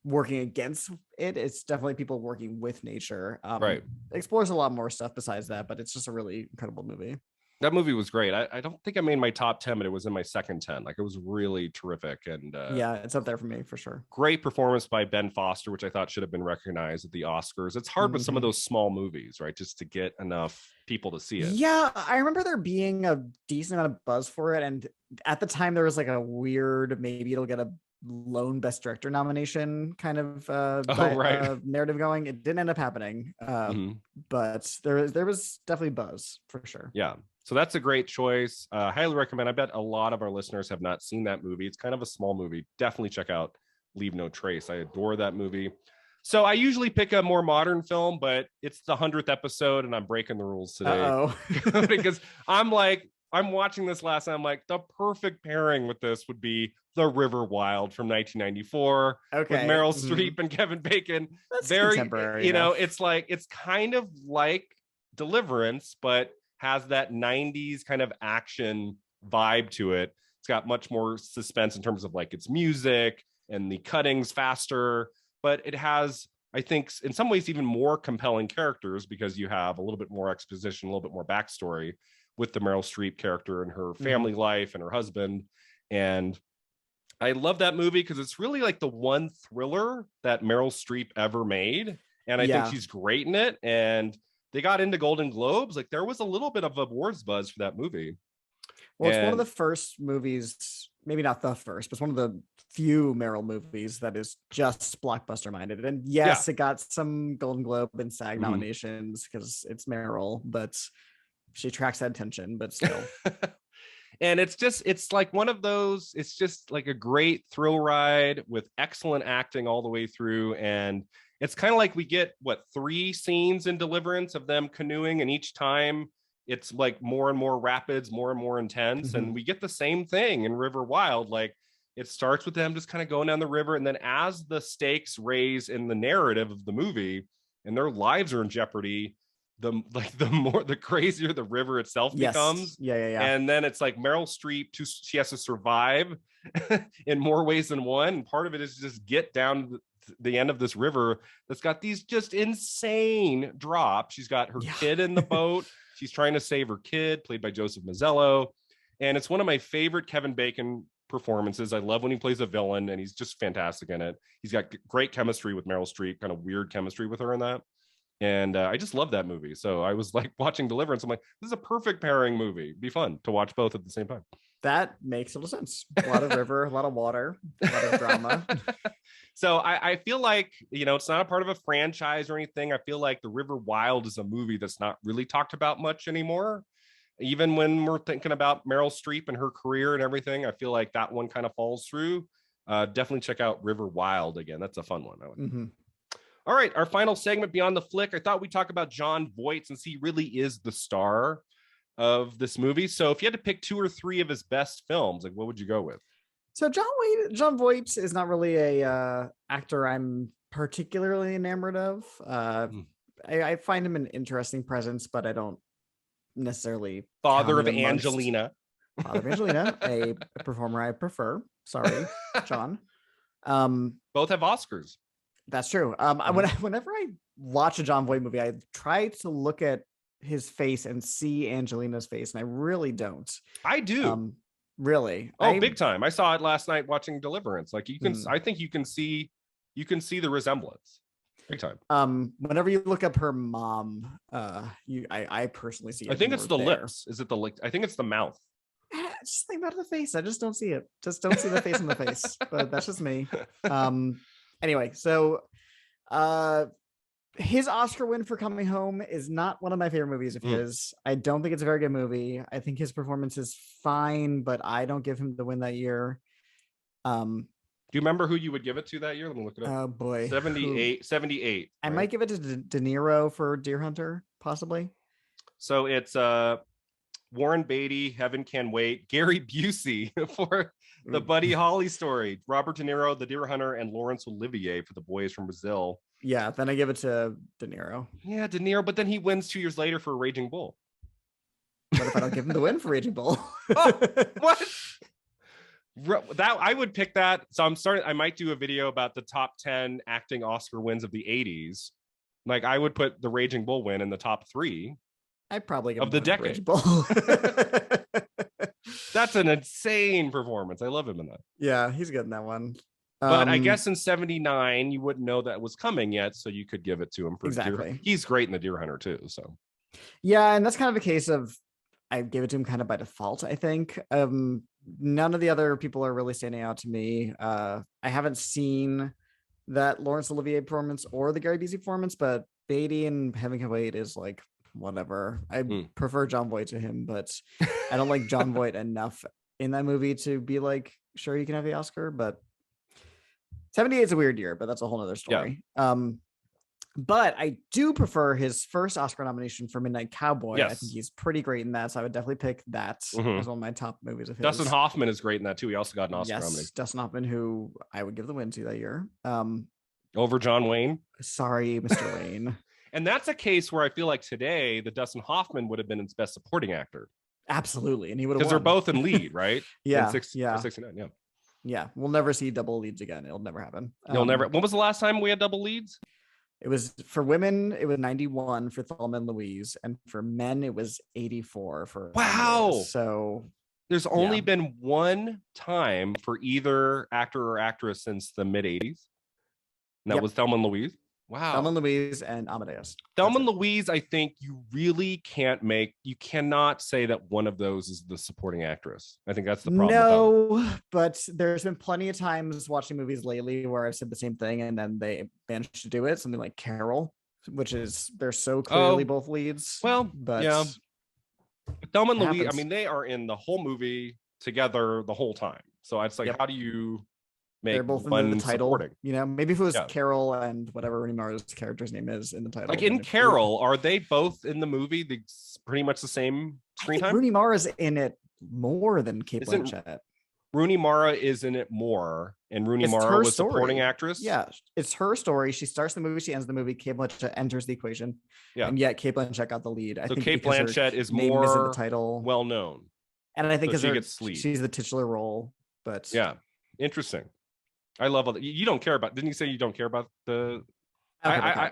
working against it. It's definitely people working with nature. Right. It explores a lot more stuff besides that, but it's just a really incredible movie. That movie was great. I don't think I made my top 10, but it was in my second 10. Like, it was really terrific. And yeah, it's up there for me for sure. Great performance by Ben Foster, which I thought should have been recognized at the Oscars. It's hard with some of those small movies, right? Just to get enough people to see it. Yeah, I remember there being a decent amount of buzz for it. And at the time there was like a weird, maybe it'll get a lone best director nomination kind of narrative going. It didn't end up happening. But there was definitely buzz for sure. Yeah. So that's a great choice. Highly recommend. I bet a lot of our listeners have not seen that movie. It's kind of a small movie. Definitely check out Leave No Trace. I adore that movie. So I usually pick a more modern film, but it's the 100th episode and I'm breaking the rules today. Because I'm watching this last night. I'm like, the perfect pairing with this would be The River Wild from 1994 with Meryl Streep and Kevin Bacon. That's contemporary. It's kind of like Deliverance, but has that 90s kind of action vibe to it. It's got much more suspense in terms of like its music and the cutting's faster, but it has, I think, in some ways even more compelling characters because you have a little bit more exposition, a little bit more backstory with the Meryl Streep character and her family life and her husband. And I love that movie because it's really like the one thriller that Meryl Streep ever made. And I think she's great in it. And they got into Golden Globes. Like, there was a little bit of awards buzz for that movie. Well, it's one of the first movies, maybe not the first, but it's one of the few Meryl movies that is just blockbuster minded. And yes, it got some Golden Globe and SAG nominations because it's Meryl, but she attracts that attention, but still. And it's like one of those, it's just like a great thrill ride with excellent acting all the way through. And it's kind of like we get 3 scenes in Deliverance of them canoeing, and each time it's like more and more rapids, more and more intense. And we get the same thing in River Wild. Like, it starts with them just kind of going down the river, and then as the stakes raise in the narrative of the movie and their lives are in jeopardy, the crazier the river itself becomes. And then it's like Meryl Streep, she has to survive in more ways than one. And part of it is just get down to the end of this river that's got these just insane drops. She's got her kid in the boat. She's trying to save her kid, played by Joseph Mazzello. And it's one of my favorite Kevin Bacon performances. I love when he plays a villain, and he's just fantastic in it. He's got great chemistry with Meryl Streep, kind of weird chemistry with her in that. And I just love that movie. So I was like watching Deliverance. I'm like, this is a perfect pairing movie. It'd be fun to watch both at the same time. That makes a lot of sense. A lot of river, a lot of water, a lot of drama. So I feel like, it's not a part of a franchise or anything. I feel like The River Wild is a movie that's not really talked about much anymore. Even when we're thinking about Meryl Streep and her career and everything, I feel like that one kind of falls through. Definitely check out River Wild again. That's a fun one. Mm-hmm. All right, our final segment, Beyond the Flick. I thought we'd talk about Jon Voight, since he really is the star of this movie. So if you had to pick 2 or 3 of his best films, like, what would you go with? So Jon Voight is not really a actor I'm particularly enamored of. I find him an interesting presence, but I don't necessarily. Father of Angelina, a performer I prefer. Sorry, John. Both have Oscars. That's true. Whenever I watch a Jon Voight movie, I try to look at his face and see Angelina's face, and I really don't. I do. Really? Big time. I saw it last night watching Deliverance. Like, you can, I think you can see the resemblance. Big time. Whenever you look up her mom, I personally see it. I think it's the lips. Is it the lip? I think it's the mouth. Just think about the face. I just don't see it. Just don't see the face in the face. But that's just me. Anyway, so his Oscar win for Coming Home is not one of my favorite movies of his. I don't think it's a very good movie. I think his performance is fine, but I don't give him the win that year. Do you remember who you would give it to that year? Let me look it up. Oh boy. 78. I might give it to De Niro for Deer Hunter, possibly. So it's Warren Beatty, Heaven Can Wait, Gary Busey for the Buddy Holly story, Robert De Niro, The Deer Hunter, and Laurence Olivier for The Boys from Brazil. Yeah, then I give it to De Niro. Yeah, De Niro, but then he wins 2 years later for Raging Bull. What if I don't give him the win for Raging Bull? What? That I would pick that. So I might do a video about the top 10 acting Oscar wins of the 80s. Like, I would put the Raging Bull win in the top 3. I probably give of the decade. That's an insane performance. I love him in that. Yeah, he's good in that one. But I guess in 79, you wouldn't know that was coming yet, so you could give it to him for exactly. He's great in The Deer Hunter too. So yeah, and that's kind of a case of I give it to him kind of by default. I think none of the other people are really standing out to me. I haven't seen that Laurence Olivier performance or the Gary Busey performance, but Beatty and Heaven Can Wait is like whatever. I prefer Jon Voight to him, but I don't like Jon Voight enough in that movie to be like, sure, you can have the Oscar. But 78 is a weird year, but that's a whole other story. Yeah. But I do prefer his first Oscar nomination for Midnight Cowboy. Yes. I think he's pretty great in that, so I would definitely pick that as one of my top movies of his. Dustin Hoffman is great in that too. He also got an Oscar nomination. Dustin Hoffman, who I would give the win to that year. Over John Wayne. Sorry, Mr. Wayne. And that's a case where I feel like today the Dustin Hoffman would have been its best supporting actor. Absolutely, and he would have, because they're both in lead, right? Yeah, 69. Yeah. Yeah, we'll never see double leads again. It'll never happen. You'll never. When was the last time we had double leads? It was for women. It was 91 for Thelma and Louise, and for men, it was 84 for. Wow. So there's only been one time for either actor or actress since the mid 80s, and that was Thelma and Louise. Wow. Thelma and Louise and Amadeus. Thelma and Louise, I think you really you cannot say that one of those is the supporting actress. I think that's the problem. No, but there's been plenty of times watching movies lately where I've said the same thing and then they managed to do it. Something like Carol, which is, they're so clearly both leads. Well, but yeah. Thelma and Louise, I mean, they are in the whole movie together the whole time. So it's like, how do you... They're both in the title, supporting. You know, maybe if it was Carol and whatever Rooney Mara's character's name is in the title. Like in Carol, are they both in the movie? Pretty much the same screen time? Rooney Mara's in it more than Cate Blanchett. Rooney Mara is in it more, and Rooney Mara was supporting actress. Yeah, it's her story. She starts the movie, she ends the movie. Cate Blanchett enters the equation. Yeah, and yet Cate Blanchett got the lead. I think Cate Blanchett is more in the title, well known, and I think she's the titular role. But yeah, interesting. I love all that. You don't care about. Didn't you say you don't care about the? I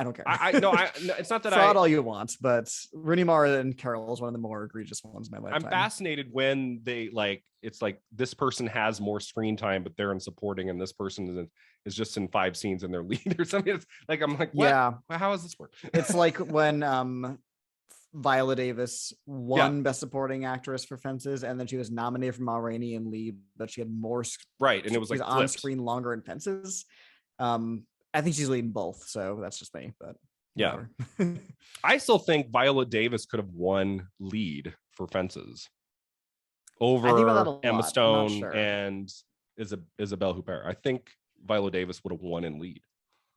don't care. No, it's not that fraud all you want, but Rooney Mara and Carol is one of the more egregious ones in my lifetime. I'm fascinated when they it's like this person has more screen time, but they're in supporting, and this person is just in 5 scenes in their lead or something. It's like, I'm like, what? Yeah, how does this work? It's like when Viola Davis won Best Supporting Actress for Fences, and then she was nominated for Ma Rainey and Lead, but she had more. Right, and it was like on screen longer in Fences. I think she's leading both, so that's just me. But yeah, I still think Viola Davis could have won Lead for Fences over Emma Stone and Isabelle Huppert. I think Viola Davis would have won in Lead.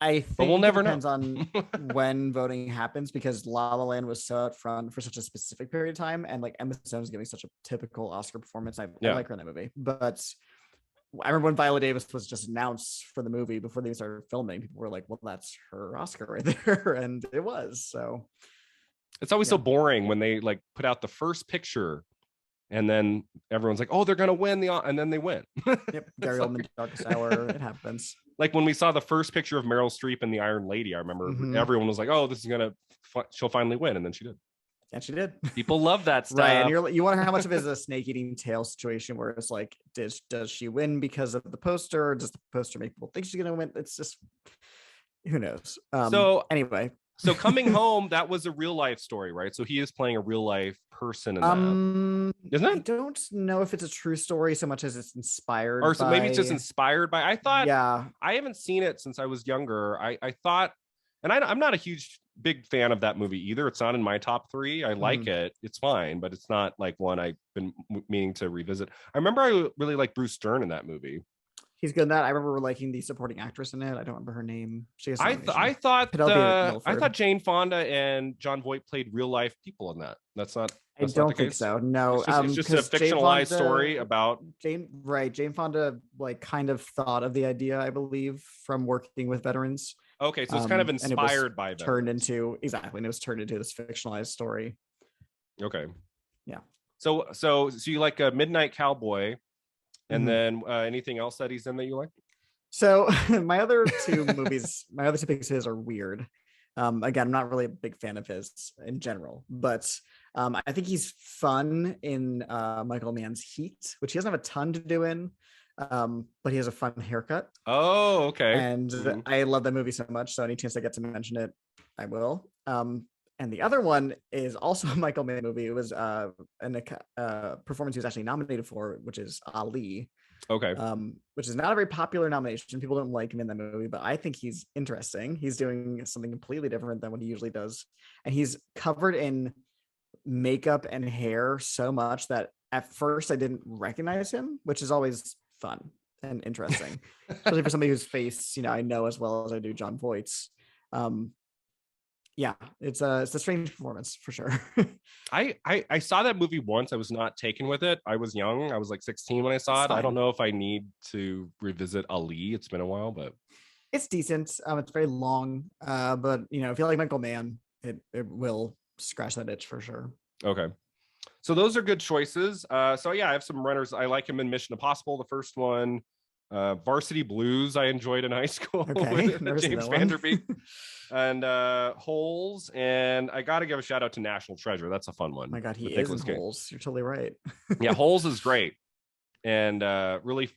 I think but we'll never depends know. on when voting happens, because La La Land was so out front for such a specific period of time, and like Emma Stone's giving such a typical Oscar performance. I like her in that movie, but I remember when Viola Davis was just announced for the movie before they started filming, people were like, well, that's her Oscar right there. And it was. So it's always so boring when they like put out the first picture and then everyone's like, oh, they're going to win and then they win. Yep. Gary Oldman, Darkest Hour. It happens. Like when we saw the first picture of Meryl Streep in The Iron Lady, I remember everyone was like, oh, this is she'll finally win. And then she did. And she did. People love that stuff. Right. And you wonder how much of it is a snake eating tail situation where it's like, does she win because of the poster, or does the poster make people think she's going to win? It's just, who knows? So anyway. So Coming Home, that was a real life story, right? So he is playing a real life person in that. Isn't it? I don't know if it's a true story so much as it's inspired or so maybe it's just inspired by. I thought, yeah, I haven't seen it since I was younger. I thought, and I'm not a big fan of that movie either. It's not in my top 3. I like it. It's fine, but it's not like one I've been meaning to revisit. I remember I really like Bruce Dern in that movie. He's good in that. I remember liking the supporting actress in it. I don't remember her name. She has I thought Jane Fonda and Jon Voight played real life people in that. That's not. I don't think so. No, it's just a fictionalized story about Jane. Right, Jane Fonda like kind of thought of the idea, I believe, from working with veterans. Okay, so it's kind of inspired by veterans. Turned into and it was turned into this fictionalized story. Okay. Yeah. So you like a Midnight Cowboy. And then anything else that he's in that you like? So my other two picks of his are weird. Again, I'm not really a big fan of his in general, but I think he's fun in Michael Mann's Heat, which he doesn't have a ton to do in, but he has a fun haircut. Oh, okay. And I love that movie so much, so any chance I get to mention it, I will. And the other one is also a Michael Mann movie. It was a performance he was actually nominated for, which is Ali. Okay. Which is not a very popular nomination. People don't like him in that movie, but I think he's interesting. He's doing something completely different than what he usually does. And he's covered in makeup and hair so much that at first I didn't recognize him, which is always fun and interesting, especially for somebody whose face, I know as well as I do Jon Voight's. Yeah, it's a strange performance for sure. I saw that movie once. I was not taken with it. I was young. I was like 16 when I saw it. I don't know if I need to revisit Ali. It's been a while, but it's decent. It's very long, but if you like Michael Mann, it will scratch that itch for sure. Okay, so those are good choices. So yeah, I have some runners. I like him in Mission Impossible, the first one. Varsity Blues I enjoyed in high school with James Van Der Beek. And Holes, and I gotta give a shout out to National Treasure. That's a fun one. Oh my God, he is in Holes. You're totally right. Yeah, Holes is great. And really,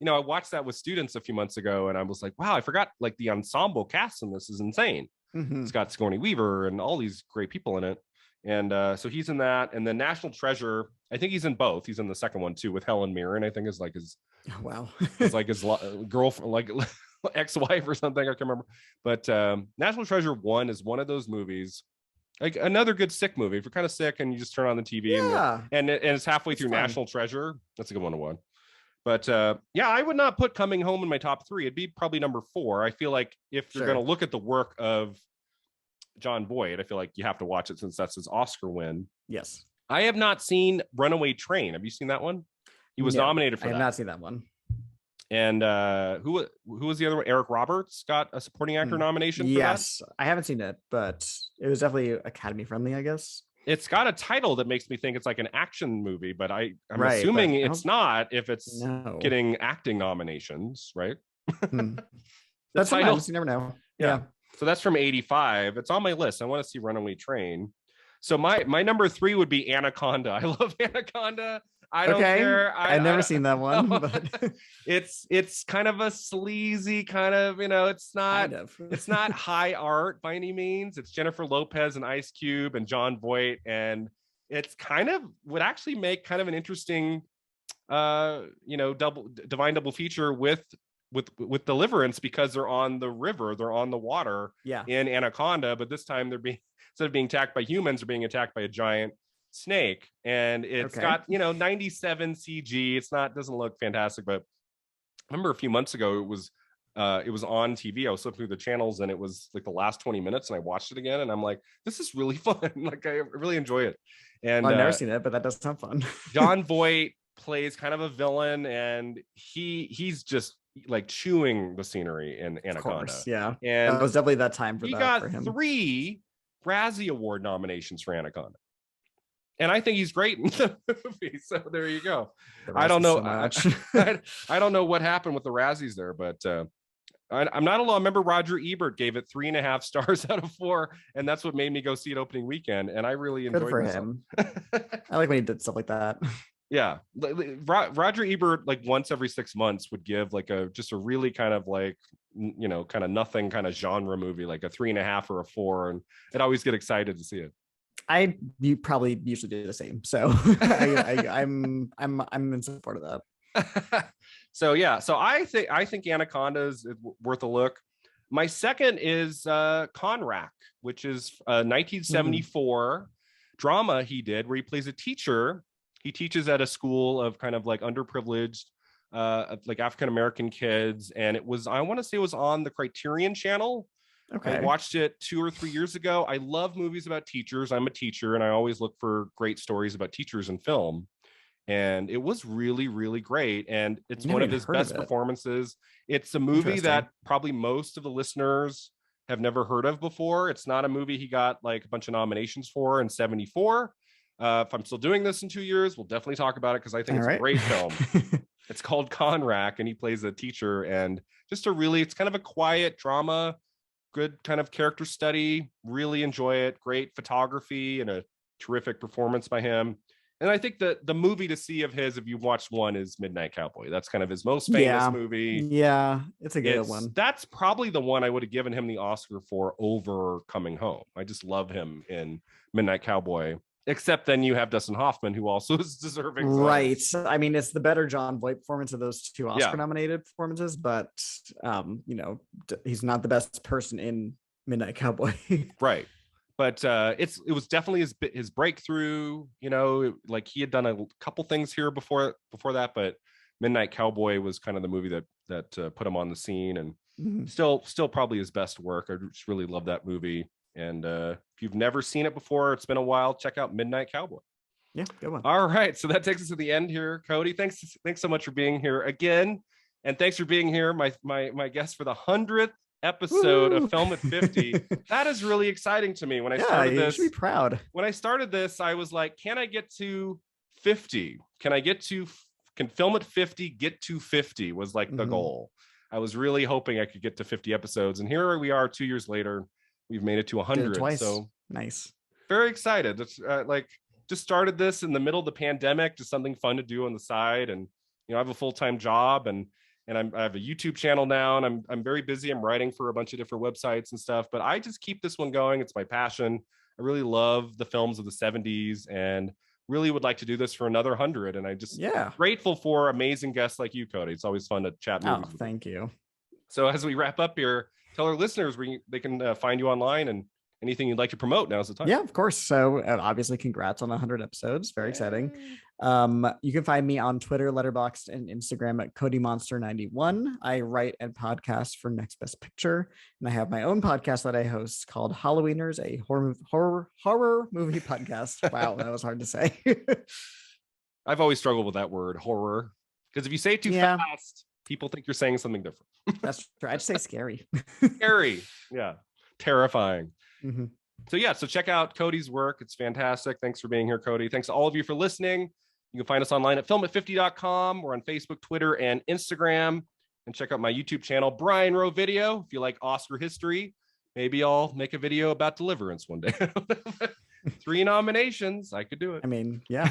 I watched that with students a few months ago, and I was like, wow, I forgot like the ensemble cast in this is insane. It's got Sigourney Weaver and all these great people in it. And so he's in that. And then National Treasure, I think he's in both. He's in the second one too with Helen Mirren. I think is like his it's like his girlfriend, like ex-wife or something. I can't remember. But National Treasure 1 is one of those movies, like another good sick movie. If you're kind of sick and you just turn on the TV and it's halfway through fun. National Treasure, that's a good one to watch. But yeah, I would not put Coming Home in my top 3. It'd be probably number 4. I feel like if you're going to look at the work of Jon Voight, I feel like you have to watch it since that's his Oscar win. Yes. I have not seen Runaway Train. Have you seen that one? He was nominated for that. I have not seen that one. And who was the other one? Eric Roberts got a supporting actor nomination for that? I haven't seen it, but it was definitely Academy friendly, I guess. It's got a title that makes me think it's like an action movie, but I'm assuming it's not if it's getting acting nominations, right? That's sometimes you never know. Yeah. So that's from 85. It's on my list. I want to see Runaway Train. So my number 3 would be Anaconda. I love Anaconda. I don't care. I've never seen that one, but it's kind of a sleazy kind of, it's not it's not high art by any means. It's Jennifer Lopez and Ice Cube and Jon Voight, and it's kind of would actually make kind of an interesting divine double feature with Deliverance, because they're on the river, they're on the water in Anaconda, but this time they're being, instead of being attacked by humans, they're being attacked by a giant snake, and it's got 97 CG. It's not, doesn't look fantastic, but I remember a few months ago it was on TV. I was flipping through the channels and it was like the last 20 minutes, and I watched it again and I'm like, this is really fun. Like I really enjoy it. And I've never seen it, but that does sound fun. Jon Voight plays kind of a villain, and he's just like chewing the scenery in Anaconda. Course, yeah, and it was definitely that time for he that got for him. 3 Razzie Award nominations for Anaconda, and I think he's great in the movie. So there you go. I don't know. I don't know what happened with the Razzies there, but I'm not alone. I remember Roger Ebert gave it 3.5 stars out of 4, and that's what made me go see it opening weekend. And I really enjoyed it. Good for him. I like when he did stuff like that. Yeah, Roger Ebert, like once every 6 months, would give like just a really kind of like, kind of nothing kind of genre movie, like a 3.5 or a 4, and I'd always get excited to see it. You probably usually do the same, so I'm in support of that. So yeah, so I think Anaconda is worth a look. My second is Conrack, which is a 1974 drama he did where he plays a teacher. He teaches at a school of kind of like underprivileged, like African-American kids. And it was, I want to say it was on the Criterion Channel. Okay. I watched it 2 or 3 years ago. I love movies about teachers. I'm a teacher, and I always look for great stories about teachers in film. And it was really, really great. And it's one of his best performances. It's a movie that probably most of the listeners have never heard of before. It's not a movie he got like a bunch of nominations for in 74. If I'm still doing this in 2 years, we'll definitely talk about it, because I think it's a great film. It's called Conrack, and he plays a teacher, and just it's kind of a quiet drama, good kind of character study. Really enjoy it. Great photography and a terrific performance by him. And I think that the movie to see of his, if you've watched one, is Midnight Cowboy. That's kind of his most famous movie. Yeah, it's a good one. That's probably the one I would have given him the Oscar for over Coming Home. I just love him in Midnight Cowboy. Except then you have Dustin Hoffman, who also is deserving. Right. I mean, it's the better Jon Voight performance of those 2 Oscar-nominated performances, but he's not the best person in Midnight Cowboy. Right. But it was definitely his breakthrough. Like he had done a couple things here before that, but Midnight Cowboy was kind of the movie that put him on the scene, and still probably his best work. I just really love that movie. And if you've never seen it before, it's been a while, check out Midnight Cowboy. Yeah, good one. All right, so that takes us to the end here. Cody, thanks so much for being here again, and thanks for being here, my guest for the 100th episode of Film at 50. That is really exciting to me. When I started this, you should be proud. When I started this, I was like, can I get to 50? Can Film at 50 get to 50 was like the goal. I was really hoping I could get to 50 episodes, and here we are 2 years later. We've made it to 100. So nice. Very excited. It's just started this in the middle of the pandemic, just something fun to do on the side. And, I have a full-time job, and I have a YouTube channel now, and I'm very busy. I'm writing for a bunch of different websites and stuff, but I just keep this one going. It's my passion. I really love the films of the 70s, and really would like to do this for another 100. And I just grateful for amazing guests like you, Cody. It's always fun to chat movies. Oh, thank you. So as we wrap up here, tell our listeners where they can find you online, and anything you'd like to promote. Now's the time. Yeah, of course. So obviously congrats on 100 episodes. Very exciting. You can find me on Twitter, Letterboxd, and Instagram at CodyMonster91. I write and podcast for Next Best Picture, and I have my own podcast that I host called Halloweeners, a horror movie podcast. Wow, that was hard to say. I've always struggled with that word, horror, because if you say it too fast, people think you're saying something different. That's true. I'd say scary. Scary. Yeah. Terrifying. So check out Cody's work. It's fantastic. Thanks for being here, Cody. Thanks to all of you for listening. You can find us online at filmat50.com. We're on Facebook, Twitter, and Instagram. And check out my YouTube channel, Brian Rowe Video. If you like Oscar history, maybe I'll make a video about Deliverance one day. 3 nominations. I could do it. I mean, yeah.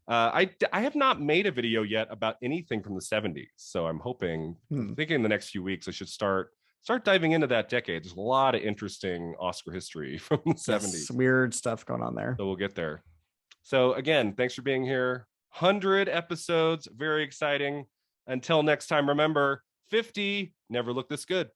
I have not made a video yet about anything from the 70s, so I'm thinking in the next few weeks I should start diving into that decade. There's a lot of interesting Oscar history from the 70s. Weird stuff going on there. So we'll get there. So again, thanks for being here. 100 episodes, very exciting. Until next time, remember, 50 never looked this good.